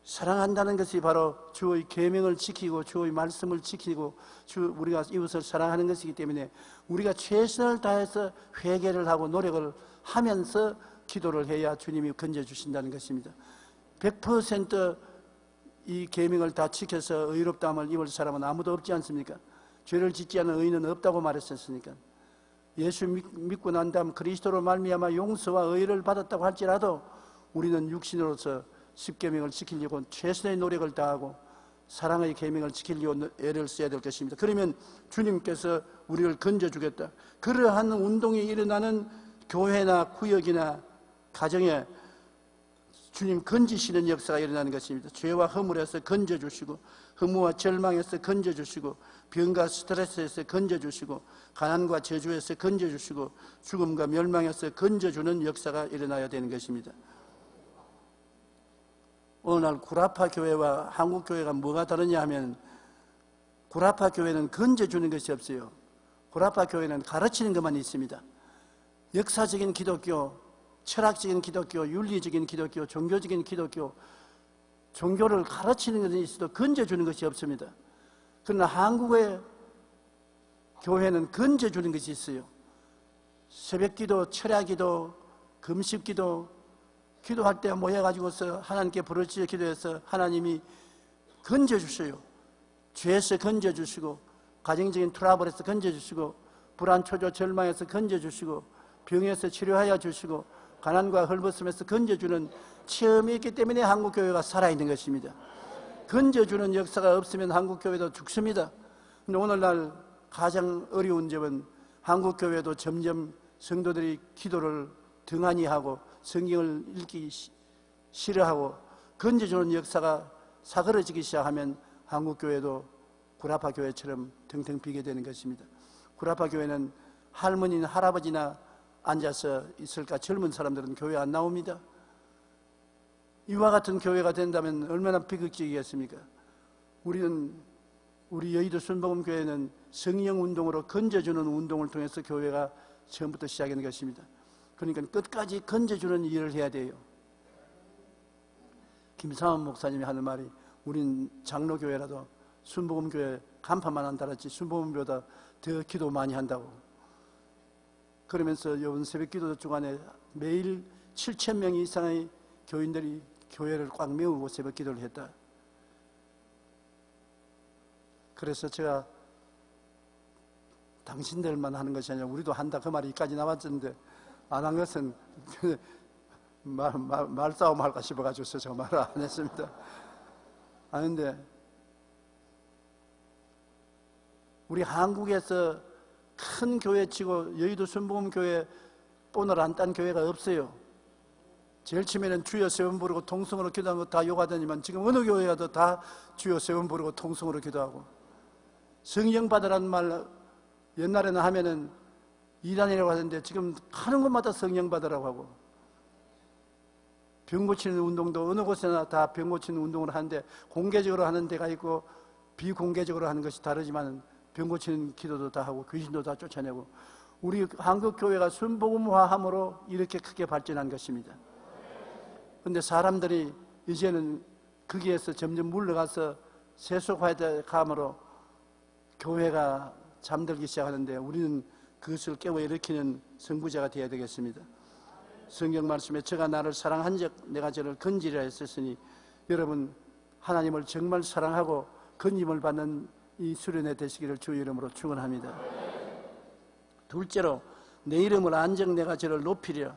사랑한다는 것이 바로 주의 계명을 지키고 주의 말씀을 지키고 우리가 이웃을 사랑하는 것이기 때문에 우리가 최선을 다해서 회개를 하고 노력을 하면서 기도를 해야 주님이 건져주신다는 것입니다. 100% 이 계명을 다 지켜서 의롭다함을 입을 사람은 아무도 없지 않습니까? 죄를 짓지 않은 의인은 없다고 말했었으니까. 예수 믿고 난 다음 그리스도로 말미암아 용서와 의를 받았다고 할지라도 우리는 육신으로서 십계명을 지키려고 최선의 노력을 다하고 사랑의 계명을 지키려고 애를 써야 될 것입니다. 그러면 주님께서 우리를 건져주겠다. 그러한 운동이 일어나는 교회나 구역이나 가정에 주님 건지시는 역사가 일어나는 것입니다. 죄와 허물에서 건져주시고 허무와 절망에서 건져주시고 병과 스트레스에서 건져주시고 가난과 저주에서 건져주시고 죽음과 멸망에서 건져주는 역사가 일어나야 되는 것입니다. 오늘날 구라파 교회와 한국 교회가 뭐가 다르냐 하면 구라파 교회는 건져주는 것이 없어요. 구라파 교회는 가르치는 것만 있습니다. 역사적인 기독교, 철학적인 기독교, 윤리적인 기독교, 종교적인 기독교, 종교를 가르치는 것은 있어도 건져주는 것이 없습니다. 그러나 한국의 교회는 건져주는 것이 있어요. 새벽기도, 철야기도, 금식기도, 기도할 때 모여가지고서 하나님께 부르짖어 기도해서 하나님이 건져주셔요. 죄에서 건져주시고 가정적인 트러블에서 건져주시고 불안, 초조, 절망에서 건져주시고 병에서 치료하여 주시고 가난과 헐벗음에서 건져주는 체험이 있기 때문에 한국교회가 살아있는 것입니다. 건져주는 역사가 없으면 한국교회도 죽습니다. 그런데 오늘날 가장 어려운 점은 한국교회도 점점 성도들이 기도를 등한히 하고 성경을 읽기 싫어하고 건져주는 역사가 사그러지기 시작하면 한국교회도 구라파 교회처럼 텅텅 비게 되는 것입니다. 구라파 교회는 할머니나 할아버지나 앉아서 있을까? 젊은 사람들은 교회 안 나옵니다. 이와 같은 교회가 된다면 얼마나 비극적이겠습니까? 우리 여의도 순복음교회는 성령운동으로 건져주는 운동을 통해서 교회가 처음부터 시작하는 것입니다. 그러니까 끝까지 건져주는 일을 해야 돼요. 김상원 목사님이 하는 말이 우린 장로교회라도 순복음교회 간판만 안 달았지 순복음교회보다 더 기도 많이 한다고. 그러면서 이번 새벽기도 주간에 매일 7,000명 이상의 교인들이 교회를 꽉 메우고 새벽기도를 했다. 그래서 제가 당신들만 하는 것이 아니라 우리도 한다 그 말이 이까지 나왔는데 안 한 것은 말싸움 할까 싶어가지고 제가 말을 안 했습니다. 아닌데 우리 한국에서 큰 교회치고 여의도 순복음교회 본을 안 딴 교회가 없어요. 제일 처음에는 주여 세번 부르고 통성으로 기도하는 거 다 욕하더니만 지금 어느 교회 가도 다 주여 세번 부르고 통성으로 기도하고 성령 받으라는 말 옛날에는 하면은 이단이라고 하던데 지금 하는 곳마다 성령 받으라고 하고 병 고치는 운동도 어느 곳에나 다 병 고치는 운동을 하는데 공개적으로 하는 데가 있고 비공개적으로 하는 것이 다르지만 병 고치는 기도도 다 하고 귀신도 다 쫓아내고 우리 한국교회가 순복음화함으로 이렇게 크게 발전한 것입니다. 그런데 사람들이 이제는 거기에서 점점 물러가서 세속화에 감으로 교회가 잠들기 시작하는데 우리는 그것을 깨워 일으키는 선구자가 되어야 되겠습니다. 성경 말씀에 저가 나를 사랑한즉 내가 저를 건지리라 했었으니 여러분 하나님을 정말 사랑하고 건짐을 받는 이 수련회 되시기를 주의 이름으로 축원합니다. 둘째로 내 이름을 안즉 내가 저를 높이리라.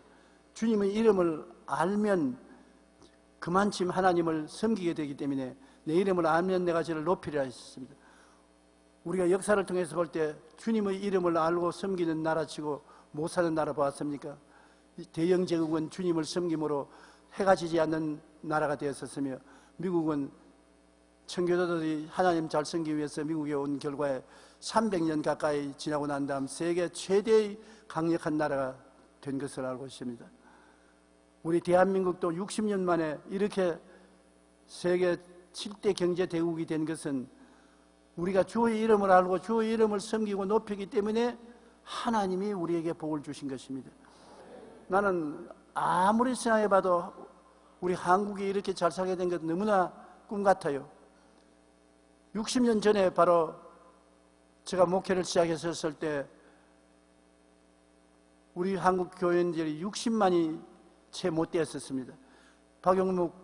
주님의 이름을 알면 그만큼 하나님을 섬기게 되기 때문에 내 이름을 알면 내가 저를 높이리라 했습니다. 우리가 역사를 통해서 볼 때 주님의 이름을 알고 섬기는 나라치고 못 사는 나라 보았습니까? 대영 제국은 주님을 섬김으로 해가 지지 않는 나라가 되었었으며 미국은 청교도들이 하나님 잘 섬기기 위해서 미국에 온 결과에 300년 가까이 지나고 난 다음 세계 최대의 강력한 나라가 된 것을 알고 있습니다. 우리 대한민국도 60년 만에 이렇게 세계 7대 경제 대국이 된 것은 우리가 주의 이름을 알고 주의 이름을 섬기고 높이기 때문에 하나님이 우리에게 복을 주신 것입니다. 나는 아무리 생각해봐도 우리 한국이 이렇게 잘 살게 된 것 너무나 꿈 같아요. 60년 전에 바로 제가 목회를 시작했을 때 우리 한국 교인들이 60만이 채 못 되었었습니다. 박용묵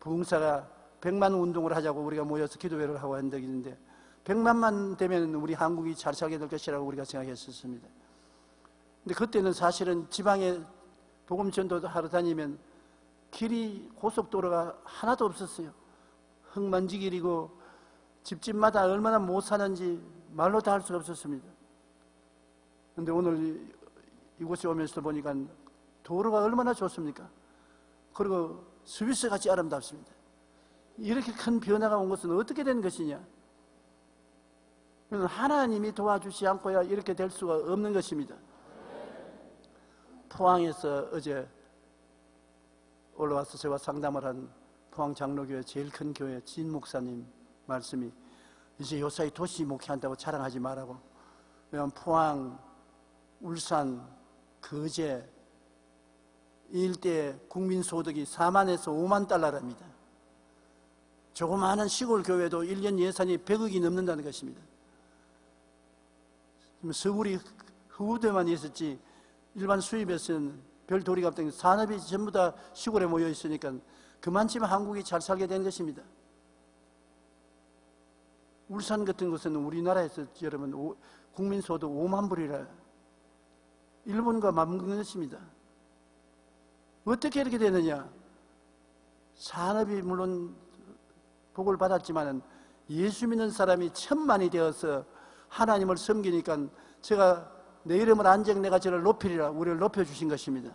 부흥사가 100만 운동을 하자고 우리가 모여서 기도회를 하고 한 적이 있는데 100만만 되면 우리 한국이 잘 살게 될 것이라고 우리가 생각했었습니다. 근데 그때는 사실은 지방에 복음 전도도 하러 다니면 길이 고속도로가 하나도 없었어요. 흙먼지길이고 집집마다 얼마나 못 사는지 말로 다 할 수가 없었습니다. 근데 오늘 이곳에 오면서 보니까 도로가 얼마나 좋습니까? 그리고 스위스 같이 아름답습니다. 이렇게 큰 변화가 온 것은 어떻게 된 것이냐? 하나님이 도와주지 않고야 이렇게 될 수가 없는 것입니다. 포항에서 어제 올라와서 저와 상담을 한 포항 장로교회 제일 큰 교회 진 목사님 말씀이 이제 요사이 도시 목회한다고 자랑하지 말라고. 왜냐하면 포항, 울산, 거제 이 일대의 국민소득이 4만에서 5만 달러랍니다. 조그마한 시골 교회도 1년 예산이 100억이 넘는다는 것입니다. 서울이 허우대만 있었지 일반 수입에서는 별 도리가 없던 산업이 전부 다 시골에 모여 있으니까 그만치면 한국이 잘 살게 된 것입니다. 울산 같은 곳은 우리나라에서 여러분 국민소득 5만 불이라 일본과 맞먹는 것입니다. 어떻게 이렇게 되느냐? 산업이 물론 복을 받았지만 예수 믿는 사람이 1000만이 되어서 하나님을 섬기니까 제가 내 이름을 안정 내가 저를 높이리라 우리를 높여주신 것입니다.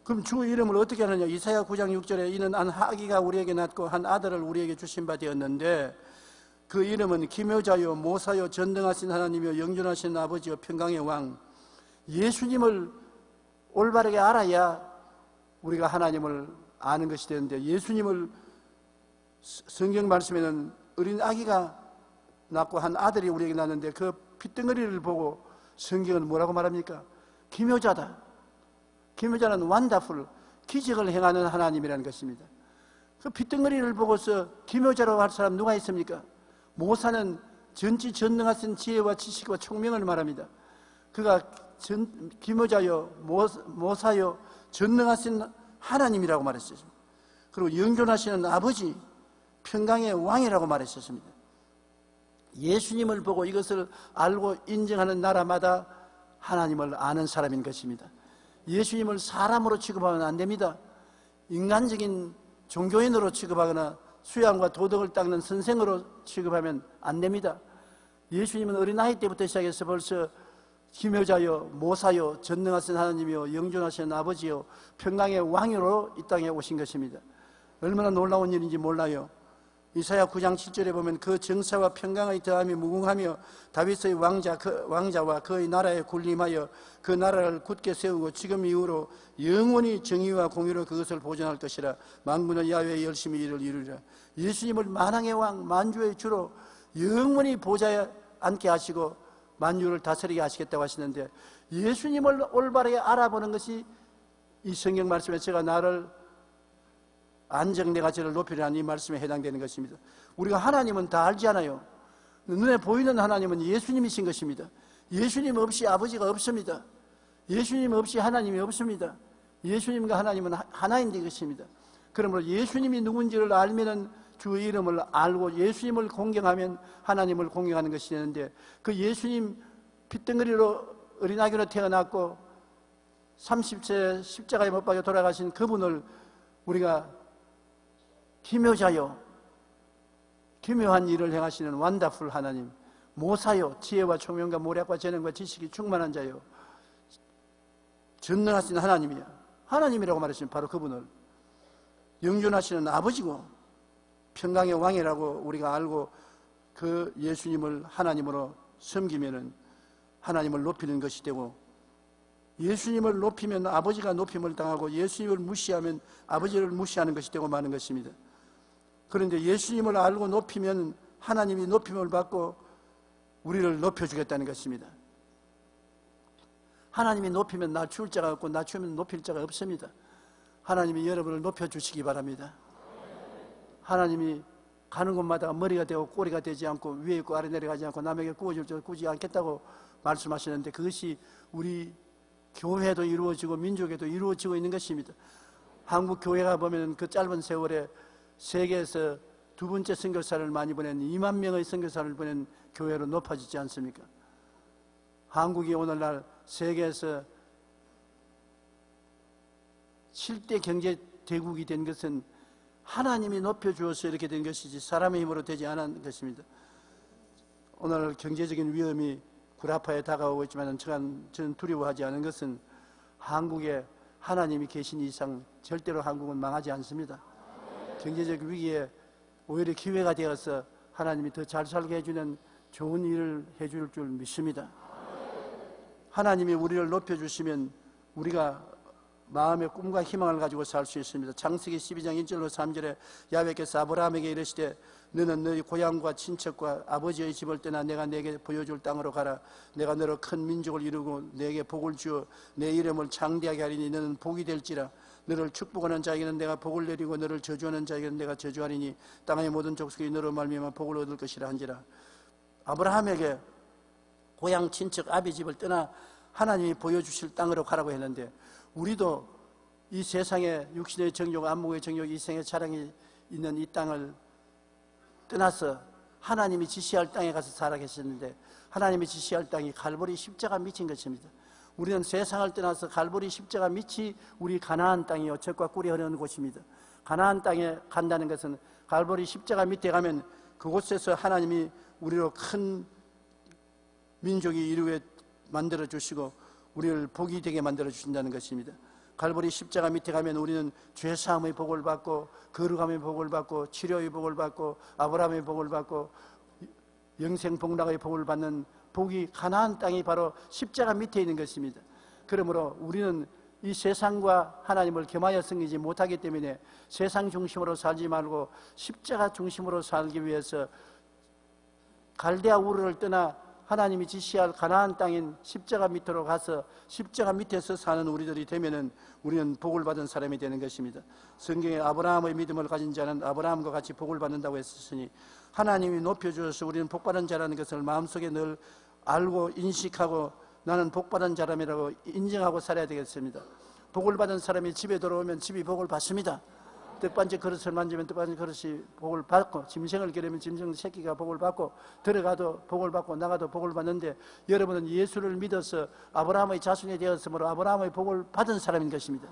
그럼 주 이름을 어떻게 하느냐? 이사야 9장 6절에 이는 한 아기가 우리에게 낳고 한 아들을 우리에게 주신 바 되었는데 그 이름은 기묘자요 모사요 전능하신 하나님이요 영존하신 아버지요 평강의 왕. 예수님을 올바르게 알아야 우리가 하나님을 아는 것이 되는데 예수님을 성경 말씀에는 어린 아기가 낳고 한 아들이 우리에게 낳았는데 그 핏덩어리를 보고 성경은 뭐라고 말합니까? 기묘자다. 기묘자는 완다풀, 기적을 행하는 하나님이라는 것입니다. 그 핏덩어리를 보고서 기묘자라고 할 사람 누가 있습니까? 모사는 전지전능하신 지혜와 지식과 총명을 말합니다. 그가 기묘자요 모사요 전능하신 하나님이라고 말했습니다. 그리고 영존하시는 아버지 평강의 왕이라고 말했었습니다. 예수님을 보고 이것을 알고 인정하는 나라마다 하나님을 아는 사람인 것입니다. 예수님을 사람으로 취급하면 안 됩니다. 인간적인 종교인으로 취급하거나 수양과 도덕을 닦는 선생으로 취급하면 안 됩니다. 예수님은 어린아이 때부터 시작해서 벌써 기묘자요 모사요 전능하신 하나님이요 영존하신 아버지요 평강의 왕으로 이 땅에 오신 것입니다. 얼마나 놀라운 일인지 몰라요. 이사야 9장 7절에 보면 그 정사와 평강의 더함이 무궁하며 다윗의 왕자와 그의 나라에 군림하여 그 나라를 굳게 세우고 지금 이후로 영원히 정의와 공의로 그것을 보존할 것이라. 만군의 야훼의 열심히 이를 이루리라. 예수님을 만왕의 왕 만주의 주로 영원히 보좌에 앉게 하시고 만유를 다스리게 하시겠다고 하시는데 예수님을 올바르게 알아보는 것이 이 성경 말씀에 제가 나를 안정 내가 저를 높이라는 이 말씀에 해당되는 것입니다. 우리가 하나님은 다 알지 않아요. 눈에 보이는 하나님은 예수님이신 것입니다. 예수님 없이 아버지가 없습니다. 예수님 없이 하나님이 없습니다. 예수님과 하나님은 하나인 것입니다. 그러므로 예수님이 누군지를 알면은 주 이름을 알고 예수님을 공경하면 하나님을 공경하는 것이 되는데 그 예수님 핏덩어리로 어린아기로 태어났고 30세 십자가에 못 박혀 돌아가신 그분을 우리가 기묘자요 기묘한 일을 행하시는 완다풀 하나님, 모사요 지혜와 총명과 모략과 재능과 지식이 충만한 자요 전능하신 하나님이야. 하나님이라고 말했으면 바로 그분을 영존하시는 아버지고 평강의 왕이라고 우리가 알고 그 예수님을 하나님으로 섬기면은 하나님을 높이는 것이 되고 예수님을 높이면 아버지가 높임을 당하고 예수님을 무시하면 아버지를 무시하는 것이 되고 마는 것입니다. 그런데 예수님을 알고 높이면 하나님이 높임을 받고 우리를 높여주겠다는 것입니다. 하나님이 높이면 낮출 자가 없고 낮추면 높일 자가 없습니다. 하나님이 여러분을 높여주시기 바랍니다. 하나님이 가는 곳마다 머리가 되고 꼬리가 되지 않고 위에 있고 아래 내려가지 않고 남에게 구워줄 줄 꾸지 않겠다고 말씀하시는데, 그것이 우리 교회도 이루어지고 민족에도 이루어지고 있는 것입니다. 한국 교회가 보면 그 짧은 세월에 세계에서 두 번째 선교사를 많이 보낸 2만 명의 선교사를 보낸 교회로 높아지지 않습니까? 한국이 오늘날 세계에서 7대 경제 대국이 된 것은 하나님이 높여주어서 이렇게 된 것이지 사람의 힘으로 되지 않은 것입니다. 오늘 경제적인 위험이 구라파에 다가오고 있지만 저는 두려워하지 않은 것은 한국에 하나님이 계신 이상 절대로 한국은 망하지 않습니다. 경제적 위기에 오히려 기회가 되어서 하나님이 더 잘 살게 해주는 좋은 일을 해줄 줄 믿습니다. 하나님이 우리를 높여주시면 우리가 마음의 꿈과 희망을 가지고 살 수 있습니다. 창세기 12장 1절로 3절에 야훼께서 아브라함에게 이르시되 너는 너희 고향과 친척과 아버지의 집을 떠나 내가 내게 보여줄 땅으로 가라. 내가 너로 큰 민족을 이루고 내게 복을 주어 내 이름을 장대하게 하리니 너는 복이 될지라. 너를 축복하는 자에게는 내가 복을 내리고 너를 저주하는 자에게는 내가 저주하리니 땅의 모든 족속이 너로 말미암아 복을 얻을 것이라 한지라. 아브라함에게 고향 친척 아비 집을 떠나 하나님이 보여주실 땅으로 가라고 했는데, 우리도 이 세상의 육신의 정욕, 안목의 정욕, 이생의 자랑이 있는 이 땅을 떠나서 하나님이 지시할 땅에 가서 살아계셨는데, 하나님이 지시할 땅이 갈보리 십자가 밑인 것입니다. 우리는 세상을 떠나서 갈보리 십자가 밑이 우리 가나안 땅이요 젖과 꿀이 흐르는 곳입니다. 가나안 땅에 간다는 것은 갈보리 십자가 밑에 가면 그곳에서 하나님이 우리로 큰 민족이 이루게 만들어 주시고 우리를 복이 되게 만들어 주신다는 것입니다. 갈보리 십자가 밑에 가면 우리는 죄사함의 복을 받고 거룩함의 복을 받고 치료의 복을 받고 아브라함의 복을 받고 영생 복락의 복을 받는 복이 가나안 땅이 바로 십자가 밑에 있는 것입니다. 그러므로 우리는 이 세상과 하나님을 겸하여 섬기지 못하기 때문에 세상 중심으로 살지 말고 십자가 중심으로 살기 위해서 갈대아 우르를 떠나 하나님이 지시할 가나안 땅인 십자가 밑으로 가서 십자가 밑에서 사는 우리들이 되면은 우리는 복을 받은 사람이 되는 것입니다. 성경에 아브라함의 믿음을 가진 자는 아브라함과 같이 복을 받는다고 했으니 하나님이 높여주어서 우리는 복받은 자라는 것을 마음속에 늘 알고 인식하고 나는 복받은 자람이라고 인정하고 살아야 되겠습니다. 복을 받은 사람이 집에 들어오면 집이 복을 받습니다. 떡반지 그릇을 만지면 떡반지 그릇이 복을 받고, 짐승을 기르면 짐승 새끼가 복을 받고, 들어가도 복을 받고 나가도 복을 받는데, 여러분은 예수를 믿어서 아브라함의 자손이 되었으므로 아브라함의 복을 받은 사람인 것입니다.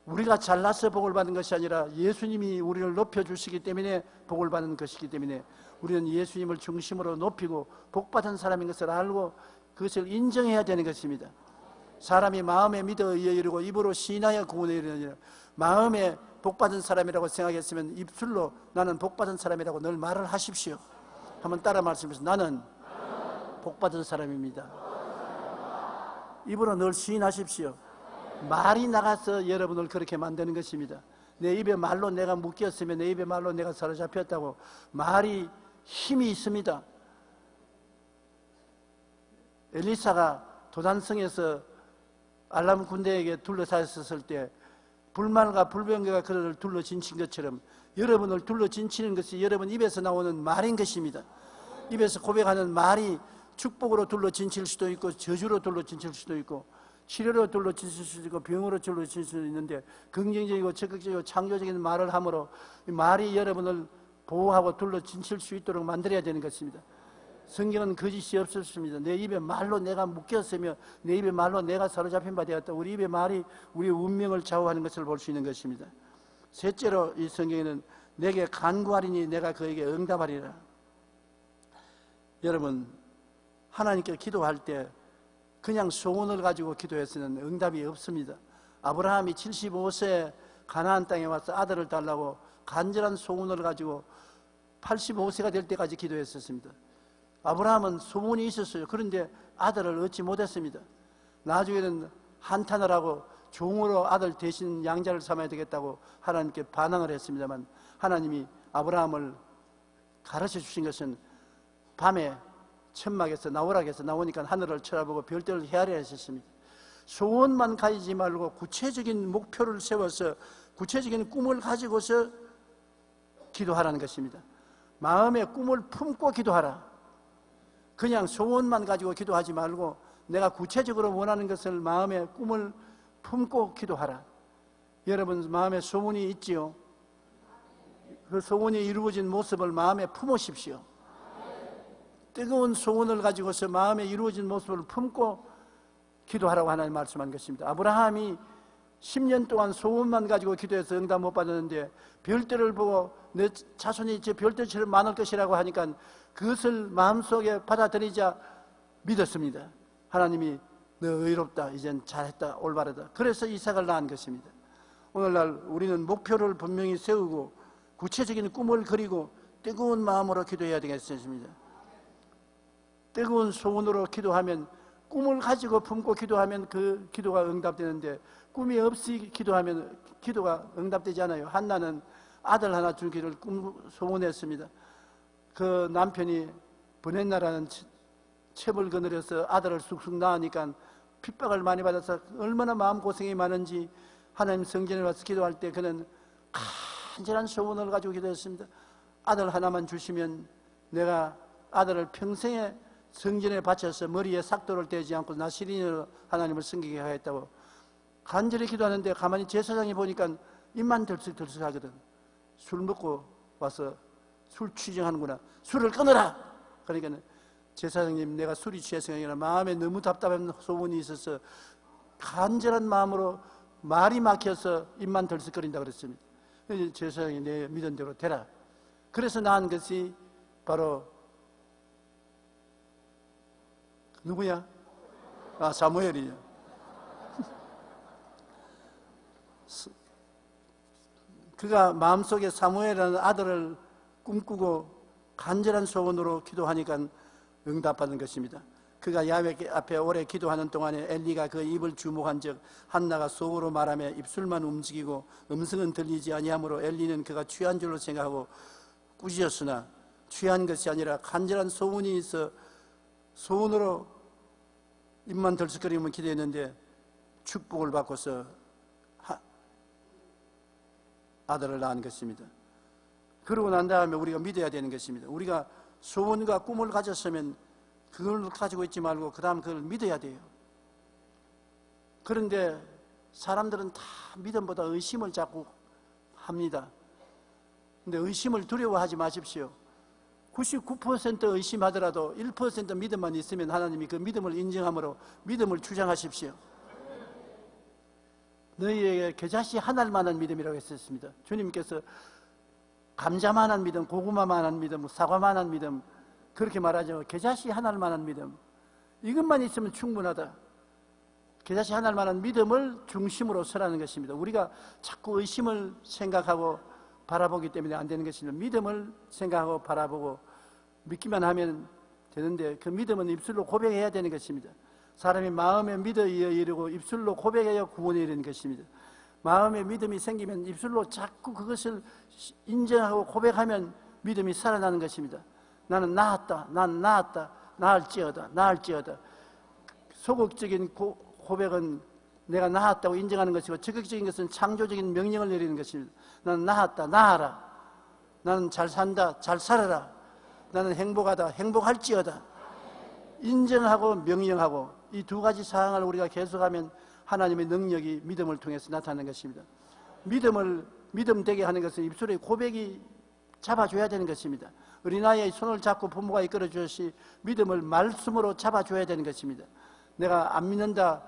우리가 잘나서 복을 받는 것이 아니라 예수님이 우리를 높여주시기 때문에 복을 받는 것이기 때문에 우리는 예수님을 중심으로 높이고 복받은 사람인 것을 알고 그것을 인정해야 되는 것입니다. 사람이 마음에 믿어 의에 이르고 입으로 시인하여 구원에 이르느니라. 마음에 복받은 사람이라고 생각했으면 입술로 나는 복받은 사람이라고 늘 말을 하십시오. 한번 따라 말씀하세요. 나는 복받은 사람입니다. 입으로 늘 시인하십시오. 말이 나가서 여러분을 그렇게 만드는 것입니다. 내 입에 말로 내가 묶였으면 내 입에 말로 내가 사로잡혔다고. 말이 힘이 있습니다. 엘리사가 도단성에서 알람 군대에게 둘러싸였을 때 불말과 불병거가 그를 둘러진친 것처럼 여러분을 둘러진치는 것이 여러분 입에서 나오는 말인 것입니다. 입에서 고백하는 말이 축복으로 둘러진칠 수도 있고 저주로 둘러진칠 수도 있고 치료로 둘러진칠 수도 있고 병으로 둘러진칠 수도 있는데 긍정적이고 적극적이고 창조적인 말을 함으로 말이 여러분을 보호하고 둘러진칠 수 있도록 만들어야 되는 것입니다. 성경은 거짓이 없었습니다. 내 입에 말로 내가 묶였으며 내 입에 말로 내가 사로잡힌 바 되었다. 우리 입의 말이 우리의 운명을 좌우하는 것을 볼 수 있는 것입니다. 셋째로 이 성경에는 내게 간구하리니 내가 그에게 응답하리라. 여러분, 하나님께 기도할 때 그냥 소원을 가지고 기도해서는 응답이 없습니다. 아브라함이 75세 가나안 땅에 와서 아들을 달라고 간절한 소원을 가지고 85세가 될 때까지 기도했었습니다. 아브라함은 소원이 있었어요. 그런데 아들을 얻지 못했습니다. 나중에는 한탄을 하고 종으로 아들 대신 양자를 삼아야 되겠다고 하나님께 반항을 했습니다만 하나님이 아브라함을 가르쳐 주신 것은 밤에 천막에서 나오라고 해서 나오니까 하늘을 쳐다보고 별들을 헤아려 하셨습니다. 소원만 가지지 말고 구체적인 목표를 세워서 구체적인 꿈을 가지고서 기도하라는 것입니다. 마음의 꿈을 품고 기도하라. 그냥 소원만 가지고 기도하지 말고 내가 구체적으로 원하는 것을 마음의 꿈을 품고 기도하라. 여러분 마음에 소원이 있지요? 그 소원이 이루어진 모습을 마음에 품으십시오. 뜨거운 소원을 가지고서 마음에 이루어진 모습을 품고 기도하라고 하나님 말씀한 것입니다. 아브라함이 10년 동안 소원만 가지고 기도해서 응답 못 받았는데 별들을 보고 내 자손이 제 별들처럼 많을 것이라고 하니까 그것을 마음속에 받아들이자 믿었습니다. 하나님이 너 의롭다, 이젠 잘했다, 올바르다. 그래서 이삭을 낳은 것입니다. 오늘날 우리는 목표를 분명히 세우고 구체적인 꿈을 그리고 뜨거운 마음으로 기도해야 되겠습니다. 뜨거운 소원으로 기도하면, 꿈을 가지고 품고 기도하면 그 기도가 응답되는데 꿈이 없이 기도하면 기도가 응답되지 않아요. 한나는 아들 하나 주기를 소원했습니다. 그 남편이 브넷나라는 채벌 거느려서 아들을 쑥쑥 낳으니까 핍박을 많이 받아서 얼마나 마음고생이 많은지 하나님 성전에 와서 기도할 때 그는 간절한 소원을 가지고 기도했습니다. 아들 하나만 주시면 내가 아들을 평생에 성전에 바쳐서 머리에 삭도를 떼지 않고 나 시린으로 하나님을 섬기게 하겠다고 간절히 기도하는데 가만히 제사장이 보니까 입만 들썩들썩 하거든. 술 먹고 와서 술 취정하는구나. 술을 끊어라. 그러니까 제사장님, 내가 술이 취해서 아니라 마음에 너무 답답한 소원이 있어서 간절한 마음으로 말이 막혀서 입만 들썩거린다 그랬습니다. 제사장이 내 믿은 대로 되라. 그래서 낳은 것이 바로 누구야? 사무엘이요. 그가 마음속에 사무엘이라는 아들을 꿈꾸고 간절한 소원으로 기도하니까 응답받은 것입니다. 그가 야훼 앞에 오래 기도하는 동안에 엘리가 그 입을 주목한 적 한나가 속으로 말하며 입술만 움직이고 음성은 들리지 아니하므로 엘리는 그가 취한 줄로 생각하고 꾸짖었으나 취한 것이 아니라 간절한 소원이 있어 소원으로 입만 들썩거리면 기도했는데 축복을 받고서 아들을 낳은 것입니다. 그러고 난 다음에 우리가 믿어야 되는 것입니다. 우리가 소원과 꿈을 가졌으면 그걸 가지고 있지 말고 그 다음 그걸 믿어야 돼요. 그런데 사람들은 다 믿음보다 의심을 자꾸 합니다. 근데 의심을 두려워하지 마십시오. 99% 의심하더라도 1% 믿음만 있으면 하나님이 그 믿음을 인정함으로 믿음을 주장하십시오. 너희에게 겨자씨 한 알만한 믿음이라고 했었습니다. 주님께서 감자만한 믿음, 고구마만한 믿음, 사과만한 믿음 그렇게 말하죠. 겨자씨 한 알만한 믿음, 이것만 있으면 충분하다. 겨자씨 한 알만한 믿음을 중심으로 서라는 것입니다. 우리가 자꾸 의심을 생각하고 바라보기 때문에 안 되는 것입니다. 믿음을 생각하고 바라보고 믿기만 하면 되는데 그 믿음은 입술로 고백해야 되는 것입니다. 사람이 마음에 믿어 이르고 입술로 고백해야 구원에 이르는 것입니다. 마음에 믿음이 생기면 입술로 자꾸 그것을 인정하고 고백하면 믿음이 살아나는 것입니다. 나는 나았다, 난 나았다, 나을지어다, 나을지어다. 소극적인 고백은 내가 나았다고 인정하는 것이고 적극적인 것은 창조적인 명령을 내리는 것입니다. 나는 나았다, 나아라. 나는 잘 산다, 잘 살아라. 나는 행복하다, 행복할지어다. 인정하고 명령하고 이 두 가지 사항을 우리가 계속하면 하나님의 능력이 믿음을 통해서 나타나는 것입니다. 믿음 되게 하는 것은 입술의 고백이 잡아줘야 되는 것입니다. 어린아이의 손을 잡고 부모가 이끌어 주듯이 믿음을 말씀으로 잡아줘야 되는 것입니다. 내가 안 믿는다,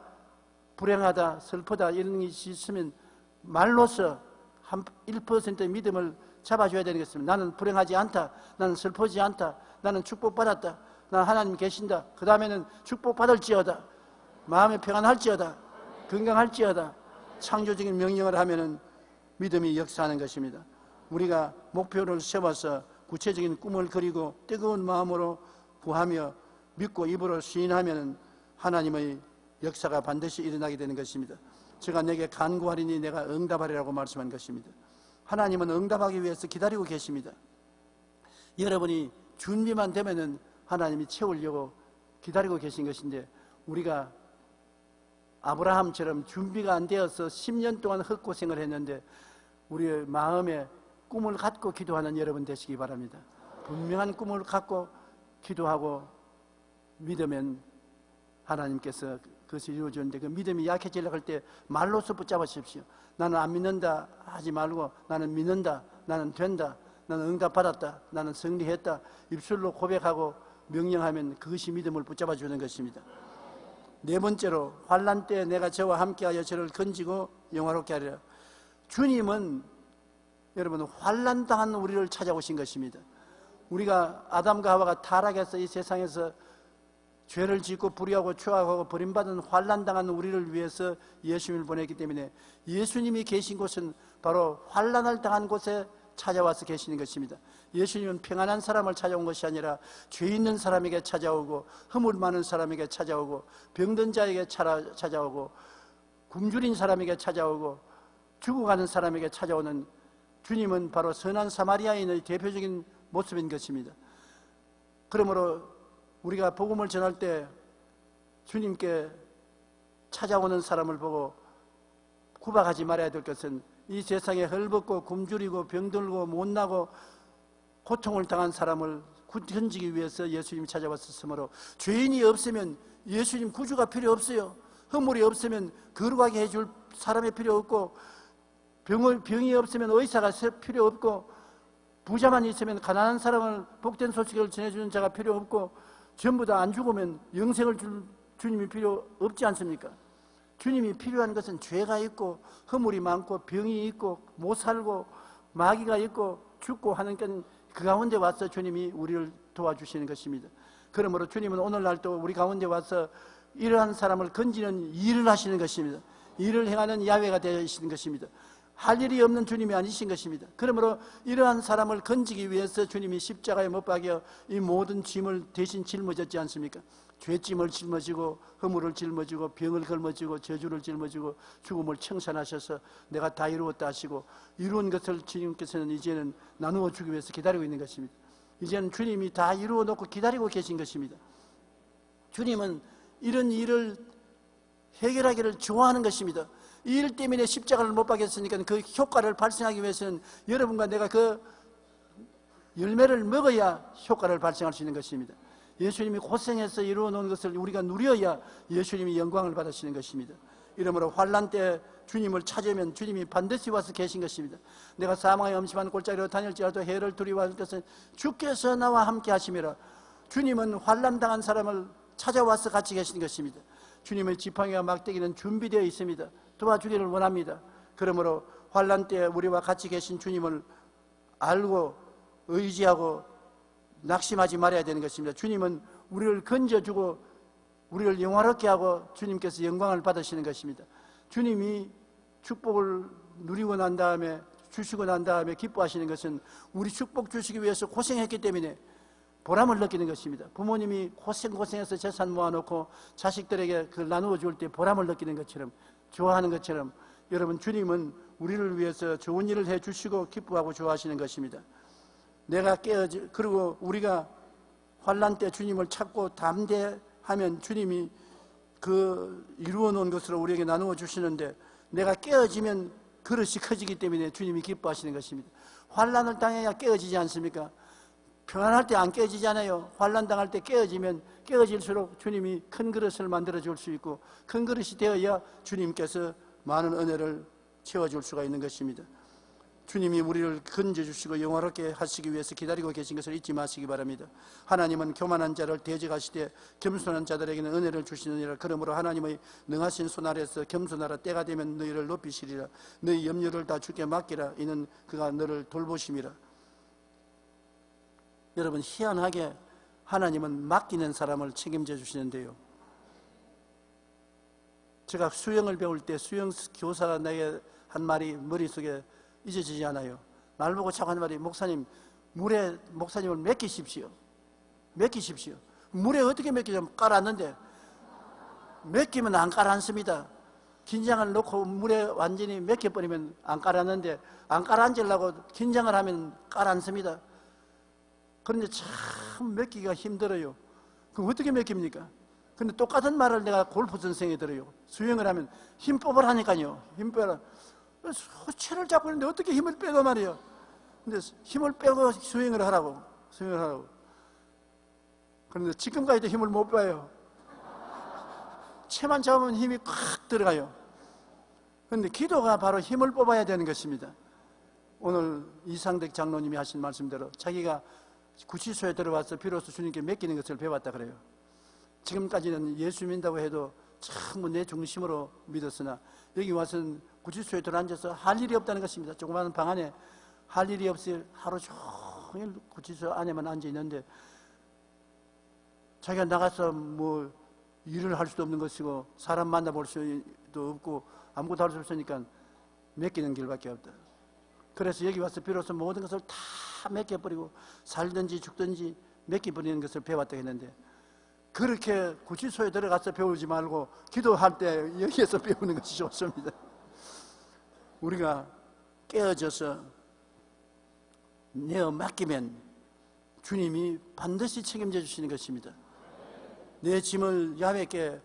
불행하다, 슬프다 이런 것이 있으면 말로서 한 1%의 믿음을 잡아줘야 되는 것입니다. 나는 불행하지 않다, 나는 슬프지 않다, 나는 축복받았다, 나는 하나님 계신다. 그 다음에는 축복받을지어다, 마음에 평안할지어다, 건강할지어다. 창조적인 명령을 하면은 믿음이 역사하는 것입니다. 우리가 목표를 세워서 구체적인 꿈을 그리고 뜨거운 마음으로 구하며 믿고 입으로 시인하면 하나님의 역사가 반드시 일어나게 되는 것입니다. 제가 내게 간구하리니 내가 응답하리라고 말씀한 것입니다. 하나님은 응답하기 위해서 기다리고 계십니다. 여러분이 준비만 되면은 하나님이 채우려고 기다리고 계신 것인데 우리가 아브라함처럼 준비가 안 되어서 10년 동안 헛고생을 했는데 우리의 마음에 꿈을 갖고 기도하는 여러분 되시기 바랍니다. 분명한 꿈을 갖고 기도하고 믿으면 하나님께서 그것이 이루어지는데, 그 믿음이 약해지려고 할 때 말로서 붙잡으십시오. 나는 안 믿는다 하지 말고 나는 믿는다, 나는 된다, 나는 응답받았다, 나는 승리했다, 입술로 고백하고 명령하면 그것이 믿음을 붙잡아 주는 것입니다. 네 번째로, 환난 때 내가 저와 함께하여 저를 건지고 영화롭게 하리라. 주님은 여러분 환난당한 우리를 찾아오신 것입니다. 우리가 아담과 하와가 타락해서 이 세상에서 죄를 짓고 불의하고 추악하고 버림받은 환난당한 우리를 위해서 예수님을 보냈기 때문에 예수님이 계신 곳은 바로 환난을 당한 곳에 찾아와서 계시는 것입니다. 예수님은 평안한 사람을 찾아온 것이 아니라 죄 있는 사람에게 찾아오고 허물 많은 사람에게 찾아오고 병든 자에게 찾아오고 굶주린 사람에게 찾아오고 죽어가는 사람에게 찾아오는 주님은 바로 선한 사마리아인의 대표적인 모습인 것입니다. 그러므로 우리가 복음을 전할 때 주님께 찾아오는 사람을 보고 구박하지 말아야 될 것은 이 세상에 헐벗고 굶주리고 병들고 못나고 고통을 당한 사람을 건지기 위해서 예수님이 찾아왔었으므로, 죄인이 없으면 예수님 구주가 필요 없어요. 허물이 없으면 거룩하게 해줄 사람이 필요 없고, 병이 없으면 의사가 필요 없고, 부자만 있으면 가난한 사람을 복된 소식을 전해주는 자가 필요 없고, 전부 다 안 죽으면 영생을 줄 주님이 필요 없지 않습니까? 주님이 필요한 것은 죄가 있고 허물이 많고 병이 있고 못 살고 마귀가 있고 죽고 하는 그 가운데 와서 주님이 우리를 도와주시는 것입니다. 그러므로 주님은 오늘날도 우리 가운데 와서 이러한 사람을 건지는 일을 하시는 것입니다. 일을 행하는 야훼가 되시는 것입니다. 할 일이 없는 주님이 아니신 것입니다. 그러므로 이러한 사람을 건지기 위해서 주님이 십자가에 못 박여 이 모든 짐을 대신 짊어졌지 않습니까? 죄짐을 짊어지고 허물을 짊어지고 병을 걸머지고 저주를 짊어지고 죽음을 청산하셔서 내가 다 이루었다 하시고, 이루은 것을 주님께서는 이제는 나누어 주기 위해서 기다리고 있는 것입니다. 이제는 주님이 다 이루어 놓고 기다리고 계신 것입니다. 주님은 이런 일을 해결하기를 좋아하는 것입니다. 이 일 때문에 십자가를 못 박였으니까 그 효과를 발생하기 위해서는 여러분과 내가 그 열매를 먹어야 효과를 발생할 수 있는 것입니다. 예수님이 고생해서 이루어 놓은 것을 우리가 누려야 예수님이 영광을 받으시는 것입니다. 이러므로 환난 때 주님을 찾으면 주님이 반드시 와서 계신 것입니다. 내가 사망의 엄심한 골짜기로 다닐지라도 해를 두려워할 것은 주께서 나와 함께 하심이라. 주님은 환난 당한 사람을 찾아와서 같이 계신 것입니다. 주님의 지팡이와 막대기는 준비되어 있습니다. 도와주기를 원합니다. 그러므로 환난 때 우리와 같이 계신 주님을 알고 의지하고 낙심하지 말아야 되는 것입니다. 주님은 우리를 건져주고 우리를 영화롭게 하고 주님께서 영광을 받으시는 것입니다. 주님이 축복을 누리고 난 다음에 주시고 난 다음에 기뻐하시는 것은 우리 축복 주시기 위해서 고생했기 때문에 보람을 느끼는 것입니다. 부모님이 고생해서 재산 모아놓고 자식들에게 그걸 나누어 줄 때 보람을 느끼는 것처럼, 좋아하는 것처럼, 여러분 주님은 우리를 위해서 좋은 일을 해주시고 기뻐하고 좋아하시는 것입니다. 그리고 우리가 환난 때 주님을 찾고 담대하면 주님이 그 이루어 놓은 것으로 우리에게 나누어 주시는데, 내가 깨어지면 그릇이 커지기 때문에 주님이 기뻐하시는 것입니다. 환난을 당해야 깨어지지 않습니까? 평안할 때 안 깨어지잖아요. 환난 당할 때 깨어질수록 주님이 큰 그릇을 만들어 줄 수 있고, 큰 그릇이 되어야 주님께서 많은 은혜를 채워줄 수가 있는 것입니다. 주님이 우리를 건져주시고 영화롭게 하시기 위해서 기다리고 계신 것을 잊지 마시기 바랍니다. 하나님은 교만한 자를 대적하시되 겸손한 자들에게는 은혜를 주시느니라. 그러므로 하나님의 능하신 손 아래서 겸손하라. 때가 되면 너희를 높이시리라. 너희 염려를 다 주께 맡기라. 이는 그가 너를 돌보심이라. 여러분, 희한하게 하나님은 맡기는 사람을 책임져 주시는데요, 제가 수영을 배울 때 수영 교사가 내게 한 말이 머릿속에 잊어지지 않아요. 날 보고 자꾸 한 말이, 목사님, 물에 목사님을 맡기십시오. 맡기십시오. 물에 어떻게 맡기냐면 깔았는데, 맡기면 안 깔았습니다. 긴장을 놓고 물에 완전히 맡겨버리면 안 깔았는데, 안 깔아앉으려고 긴장을 하면 깔았습니다. 그런데 참 맡기기가 힘들어요. 그럼 어떻게 맡깁니까? 근데 똑같은 말을 내가 골프 선생에 들어요. 수영을 하면 힘 뽑으라니까요. 힘 빼라. 호체를 잡고 있는데 어떻게 힘을 빼고 말이에요. 근데 힘을 빼고 수행을 하라고. 그런데 지금까지도 힘을 못 빼요. 채만 잡으면 힘이 콱 들어가요. 그런데 기도가 바로 힘을 뽑아야 되는 것입니다. 오늘 이상덕 장로님이 하신 말씀대로 자기가 구치소에 들어와서 비로소 주님께 맡기는 것을 배웠다 그래요. 지금까지는 예수 믿는다고 해도 전부 내 중심으로 믿었으나 여기 와서는 구치소에 들어앉아서 할 일이 없다는 것입니다. 조그마한 방 안에 할 일이 없이 하루 종일 구치소 안에만 앉아 있는데 자기가 나가서 뭐 일을 할 수도 없는 것이고 사람 만나볼 수도 없고 아무것도 할 수 없으니까 맡기는 길밖에 없다. 그래서 여기 와서 비로소 모든 것을 다 맡겨버리고 살든지 죽든지 맡겨버리는 것을 배웠다 했는데, 그렇게 구치소에 들어가서 배우지 말고 기도할 때 여기에서 배우는 것이 좋습니다. 우리가 깨어져서 내어 맡기면 주님이 반드시 책임져 주시는 것입니다. 내 짐을 야훼께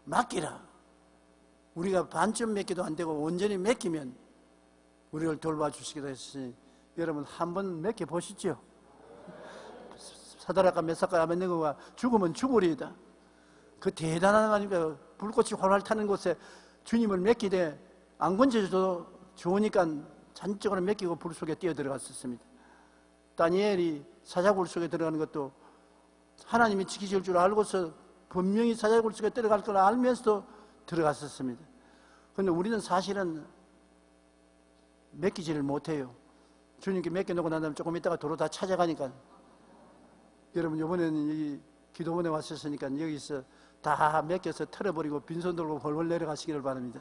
맡기라. 우리가 반쯤 맡기도 안 되고 온전히 맡기면 우리를 돌봐주시기도 했으니 여러분 한번 맡겨보시죠. 사드락과 메삭과 아벳네고가 죽으면 죽으리이다. 그 대단한 하나님과 불꽃이 활활 타는 곳에 주님을 맡기되 안 건져줘도 좋으니까 잔적으로 맡기고 불 속에 뛰어들어갔었습니다. 다니엘이 사자굴 속에 들어가는 것도 하나님이 지키실 줄 알고서 분명히 사자굴 속에 들어갈 걸 알면서도 들어갔었습니다. 그런데 우리는 사실은 맡기지를 못해요. 주님께 맡겨놓고 난 다음에 조금 있다가 도로 다 찾아가니까. 여러분 이번에는 이 기도원에 왔었으니까 여기서 다 맡겨서 털어버리고 빈손 들고 홀홀 내려가시기를 바랍니다.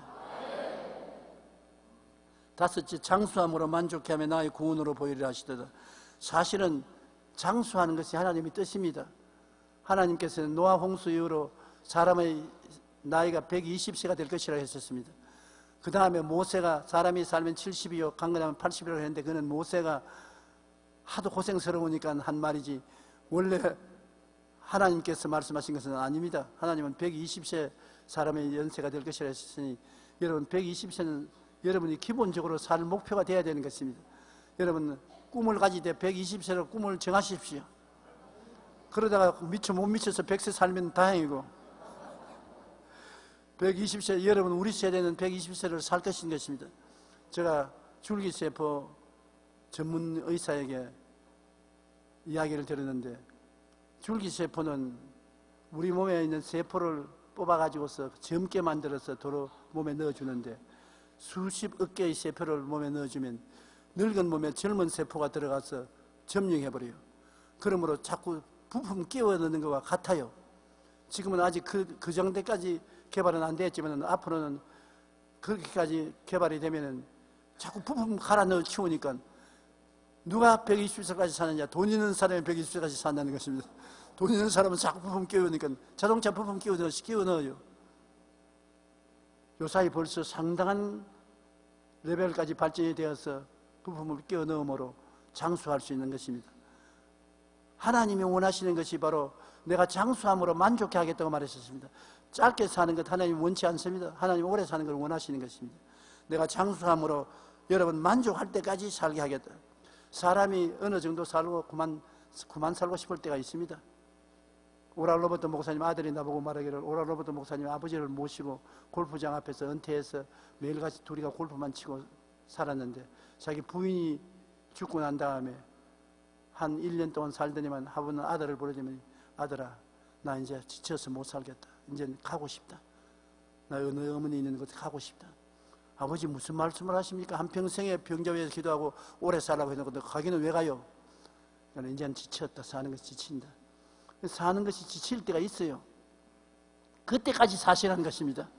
다섯째, 장수함으로 만족해 하며 나의 구원으로 보이리라 하시도다. 사실은 장수하는 것이 하나님의 뜻입니다. 하나님께서는 노아 홍수 이후로 사람의 나이가 120세가 될 것이라고 했었습니다. 그 다음에 모세가 사람이 살면 70이요 강건하면 80이라고 했는데, 그는 모세가 하도 고생스러우니까 한 말이지 원래 하나님께서 말씀하신 것은 아닙니다. 하나님은 120세 사람의 연세가 될 것이라 했으니 여러분 120세는 여러분이 기본적으로 살 목표가 되어야 되는 것입니다. 여러분 꿈을 가지되 120세로 꿈을 정하십시오. 그러다가 미쳐 못 미쳐서 100세 살면 다행이고, 120세, 여러분 우리 세대는 120세를 살 것인 것입니다. 제가 줄기세포 전문 의사에게 이야기를 들었는데, 줄기세포는 우리 몸에 있는 세포를 뽑아가지고서 젊게 만들어서 도로 몸에 넣어주는데, 수십억 개의 세포를 몸에 넣어주면 늙은 몸에 젊은 세포가 들어가서 점령해버려요. 그러므로 자꾸 부품 끼워 넣는 것과 같아요. 지금은 아직 그 정도까지 개발은 안 됐지만 앞으로는 그렇게까지 개발이 되면은 자꾸 부품 갈아 넣어 치우니까 누가 120세까지 사느냐? 돈 있는 사람이 120세까지 산다는 것입니다. 돈 있는 사람은 자꾸 부품 끼워 넣으니까 자동차 부품 끼워 넣어요. 요사이 벌써 상당한 레벨까지 발전이 되어서 부품을 끼워 넣음으로 장수할 수 있는 것입니다. 하나님이 원하시는 것이 바로 내가 장수함으로 만족해 하겠다고 말했었습니다. 짧게 사는 것 하나님 원치 않습니다. 하나님 오래 사는 걸 원하시는 것입니다. 내가 장수함으로 여러분 만족할 때까지 살게 하겠다. 사람이 어느 정도 살고 그만 살고 싶을 때가 있습니다. 오랄 로버트 목사님 아들이 나보고 말하기를, 오랄 로버트 목사님 아버지를 모시고 골프장 앞에서 은퇴해서 매일같이 둘이가 골프만 치고 살았는데, 자기 부인이 죽고 난 다음에 한 1년 동안 살더니만 하루는 아들을 부르더니, 아들아 나 이제 지쳐서 못 살겠다. 이제 가고 싶다. 나 어느 어머니 있는 곳에 가고 싶다. 아버지 무슨 말씀을 하십니까? 한평생에 병자 위에서 기도하고 오래 살라고 해놓고 가기는 왜 가요? 나는 이제는 지쳤다. 사는 것이 지친다. 사는 것이 지칠 때가 있어요. 그때까지 사시라는 것입니다.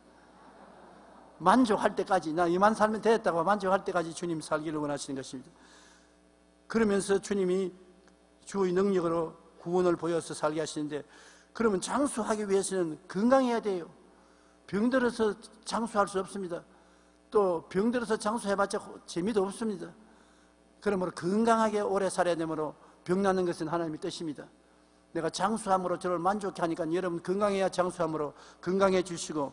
만족할 때까지, 나 이만 살면 되겠다고 만족할 때까지 주님 살기를 원하시는 것입니다. 그러면서 주님이 주의 능력으로 구원을 보여서 살게 하시는데, 그러면 장수하기 위해서는 건강해야 돼요. 병들어서 장수할 수 없습니다. 또 병들어서 장수해봤자 재미도 없습니다. 그러므로 건강하게 오래 살아야 되므로 병 나는 것은 하나님의 뜻입니다. 내가 장수함으로 저를 만족해 하니까 여러분 건강해야 장수함으로 건강해 주시고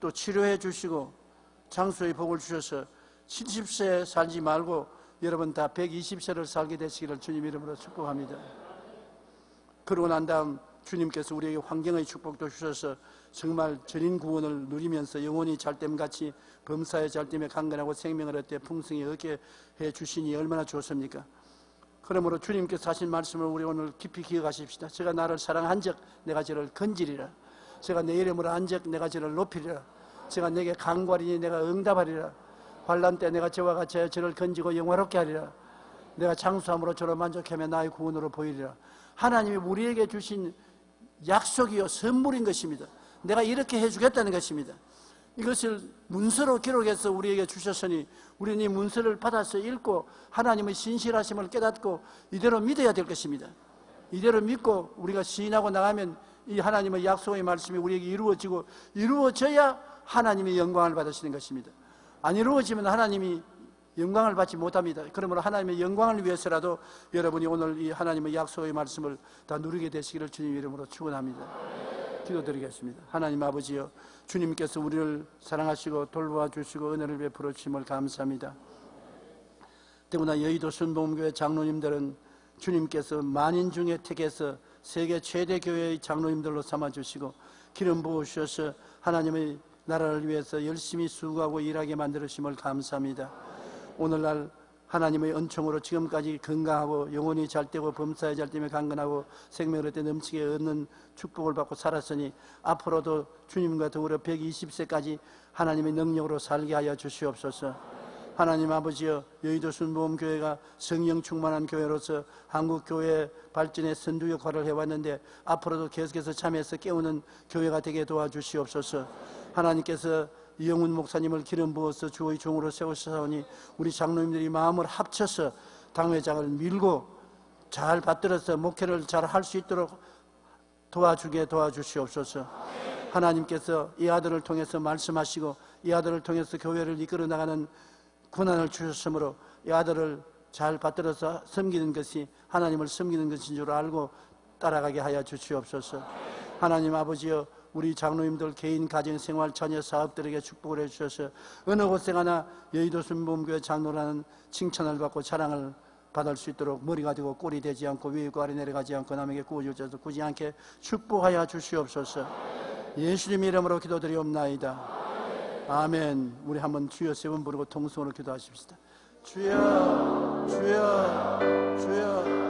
또 치료해 주시고 장수의 복을 주셔서 70세 살지 말고 여러분 다 120세를 살게 되시기를 주님 이름으로 축복합니다. 그러고 난 다음 주님께서 우리에게 환경의 축복도 주셔서 정말 전인 구원을 누리면서 영원히 잘됨같이 범사의 잘됨에 강건하고 생명을 얻되 풍성히 얻게 해주시니 얼마나 좋습니까? 그러므로 주님께서 하신 말씀을 우리 오늘 깊이 기억하십시다. 제가 나를 사랑한 적 내가 저를 건지리라. 제가 내 이름으로 한 적 내가 저를 높이리라. 제가 내게 간구하리니 내가 응답하리라. 환난 때 내가 저와 같이 저를 건지고 영화롭게 하리라. 내가 장수함으로 저를 만족하며 나의 구원으로 보이리라. 하나님이 우리에게 주신 약속이요 선물인 것입니다. 내가 이렇게 해주겠다는 것입니다. 이것을 문서로 기록해서 우리에게 주셨으니 우리는 이 문서를 받아서 읽고 하나님의 신실하심을 깨닫고 이대로 믿어야 될 것입니다. 이대로 믿고 우리가 시인하고 나가면 이 하나님의 약속의 말씀이 우리에게 이루어지고 이루어져야 하나님이 영광을 받으시는 것입니다. 안 이루어지면 하나님이 영광을 받지 못합니다. 그러므로 하나님의 영광을 위해서라도 여러분이 오늘 이 하나님의 약속의 말씀을 다 누리게 되시기를 주님 이름으로 축원합니다. 기도드리겠습니다. 하나님 아버지여, 주님께서 우리를 사랑하시고 돌보아 주시고 은혜를 베풀어 주심을 감사합니다. 더구나 여의도 순복음교회 장로님들은 주님께서 만인 중에 택해서 세계 최대 교회의 장로님들로 삼아주시고 기름 부으셔서 하나님의 나라를 위해서 열심히 수고하고 일하게 만들으심을 감사합니다. 오늘날 하나님의 은총으로 지금까지 건강하고 영혼이 잘되고 범사에 잘되며 강건하고 생명을 얻되 넘치게 얻는 축복을 받고 살았으니 앞으로도 주님과 더불어 120세까지 하나님의 능력으로 살게 하여 주시옵소서. 하나님 아버지여, 여의도 순복음교회가 성령 충만한 교회로서 한국교회 발전의 선두 역할을 해왔는데 앞으로도 계속해서 참여해서 깨우는 교회가 되게 도와주시옵소서. 하나님께서 이영훈 목사님을 기름 부어서 주의 종으로 세우시사오니 우리 장로님들이 마음을 합쳐서 당회장을 밀고 잘 받들어서 목회를 잘 할 수 있도록 도와주시옵소서. 하나님께서 이 아들을 통해서 말씀하시고 이 아들을 통해서 교회를 이끌어 나가는 권한을 주셨으므로 이 아들을 잘 받들어서 섬기는 것이 하나님을 섬기는 것인 줄 알고 따라가게 하여 주시옵소서. 하나님 아버지여, 우리 장로님들 개인 가정 생활 자녀 사업들에게 축복을 해주셔서 어느 곳에 가나 여의도 순복음교회 장로라는 칭찬을 받고 자랑을 받을 수 있도록 머리가 되고 꼴이 되지 않고 위고 아래 내려가지 않고 남에게 꾸어져서 굳이 않게 축복하여 주시옵소서. 예수님 이름으로 기도드리옵나이다. 아멘. 우리 한번 주여 세 번 부르고 통성으로 기도하십시다. 주여, 주여, 주여.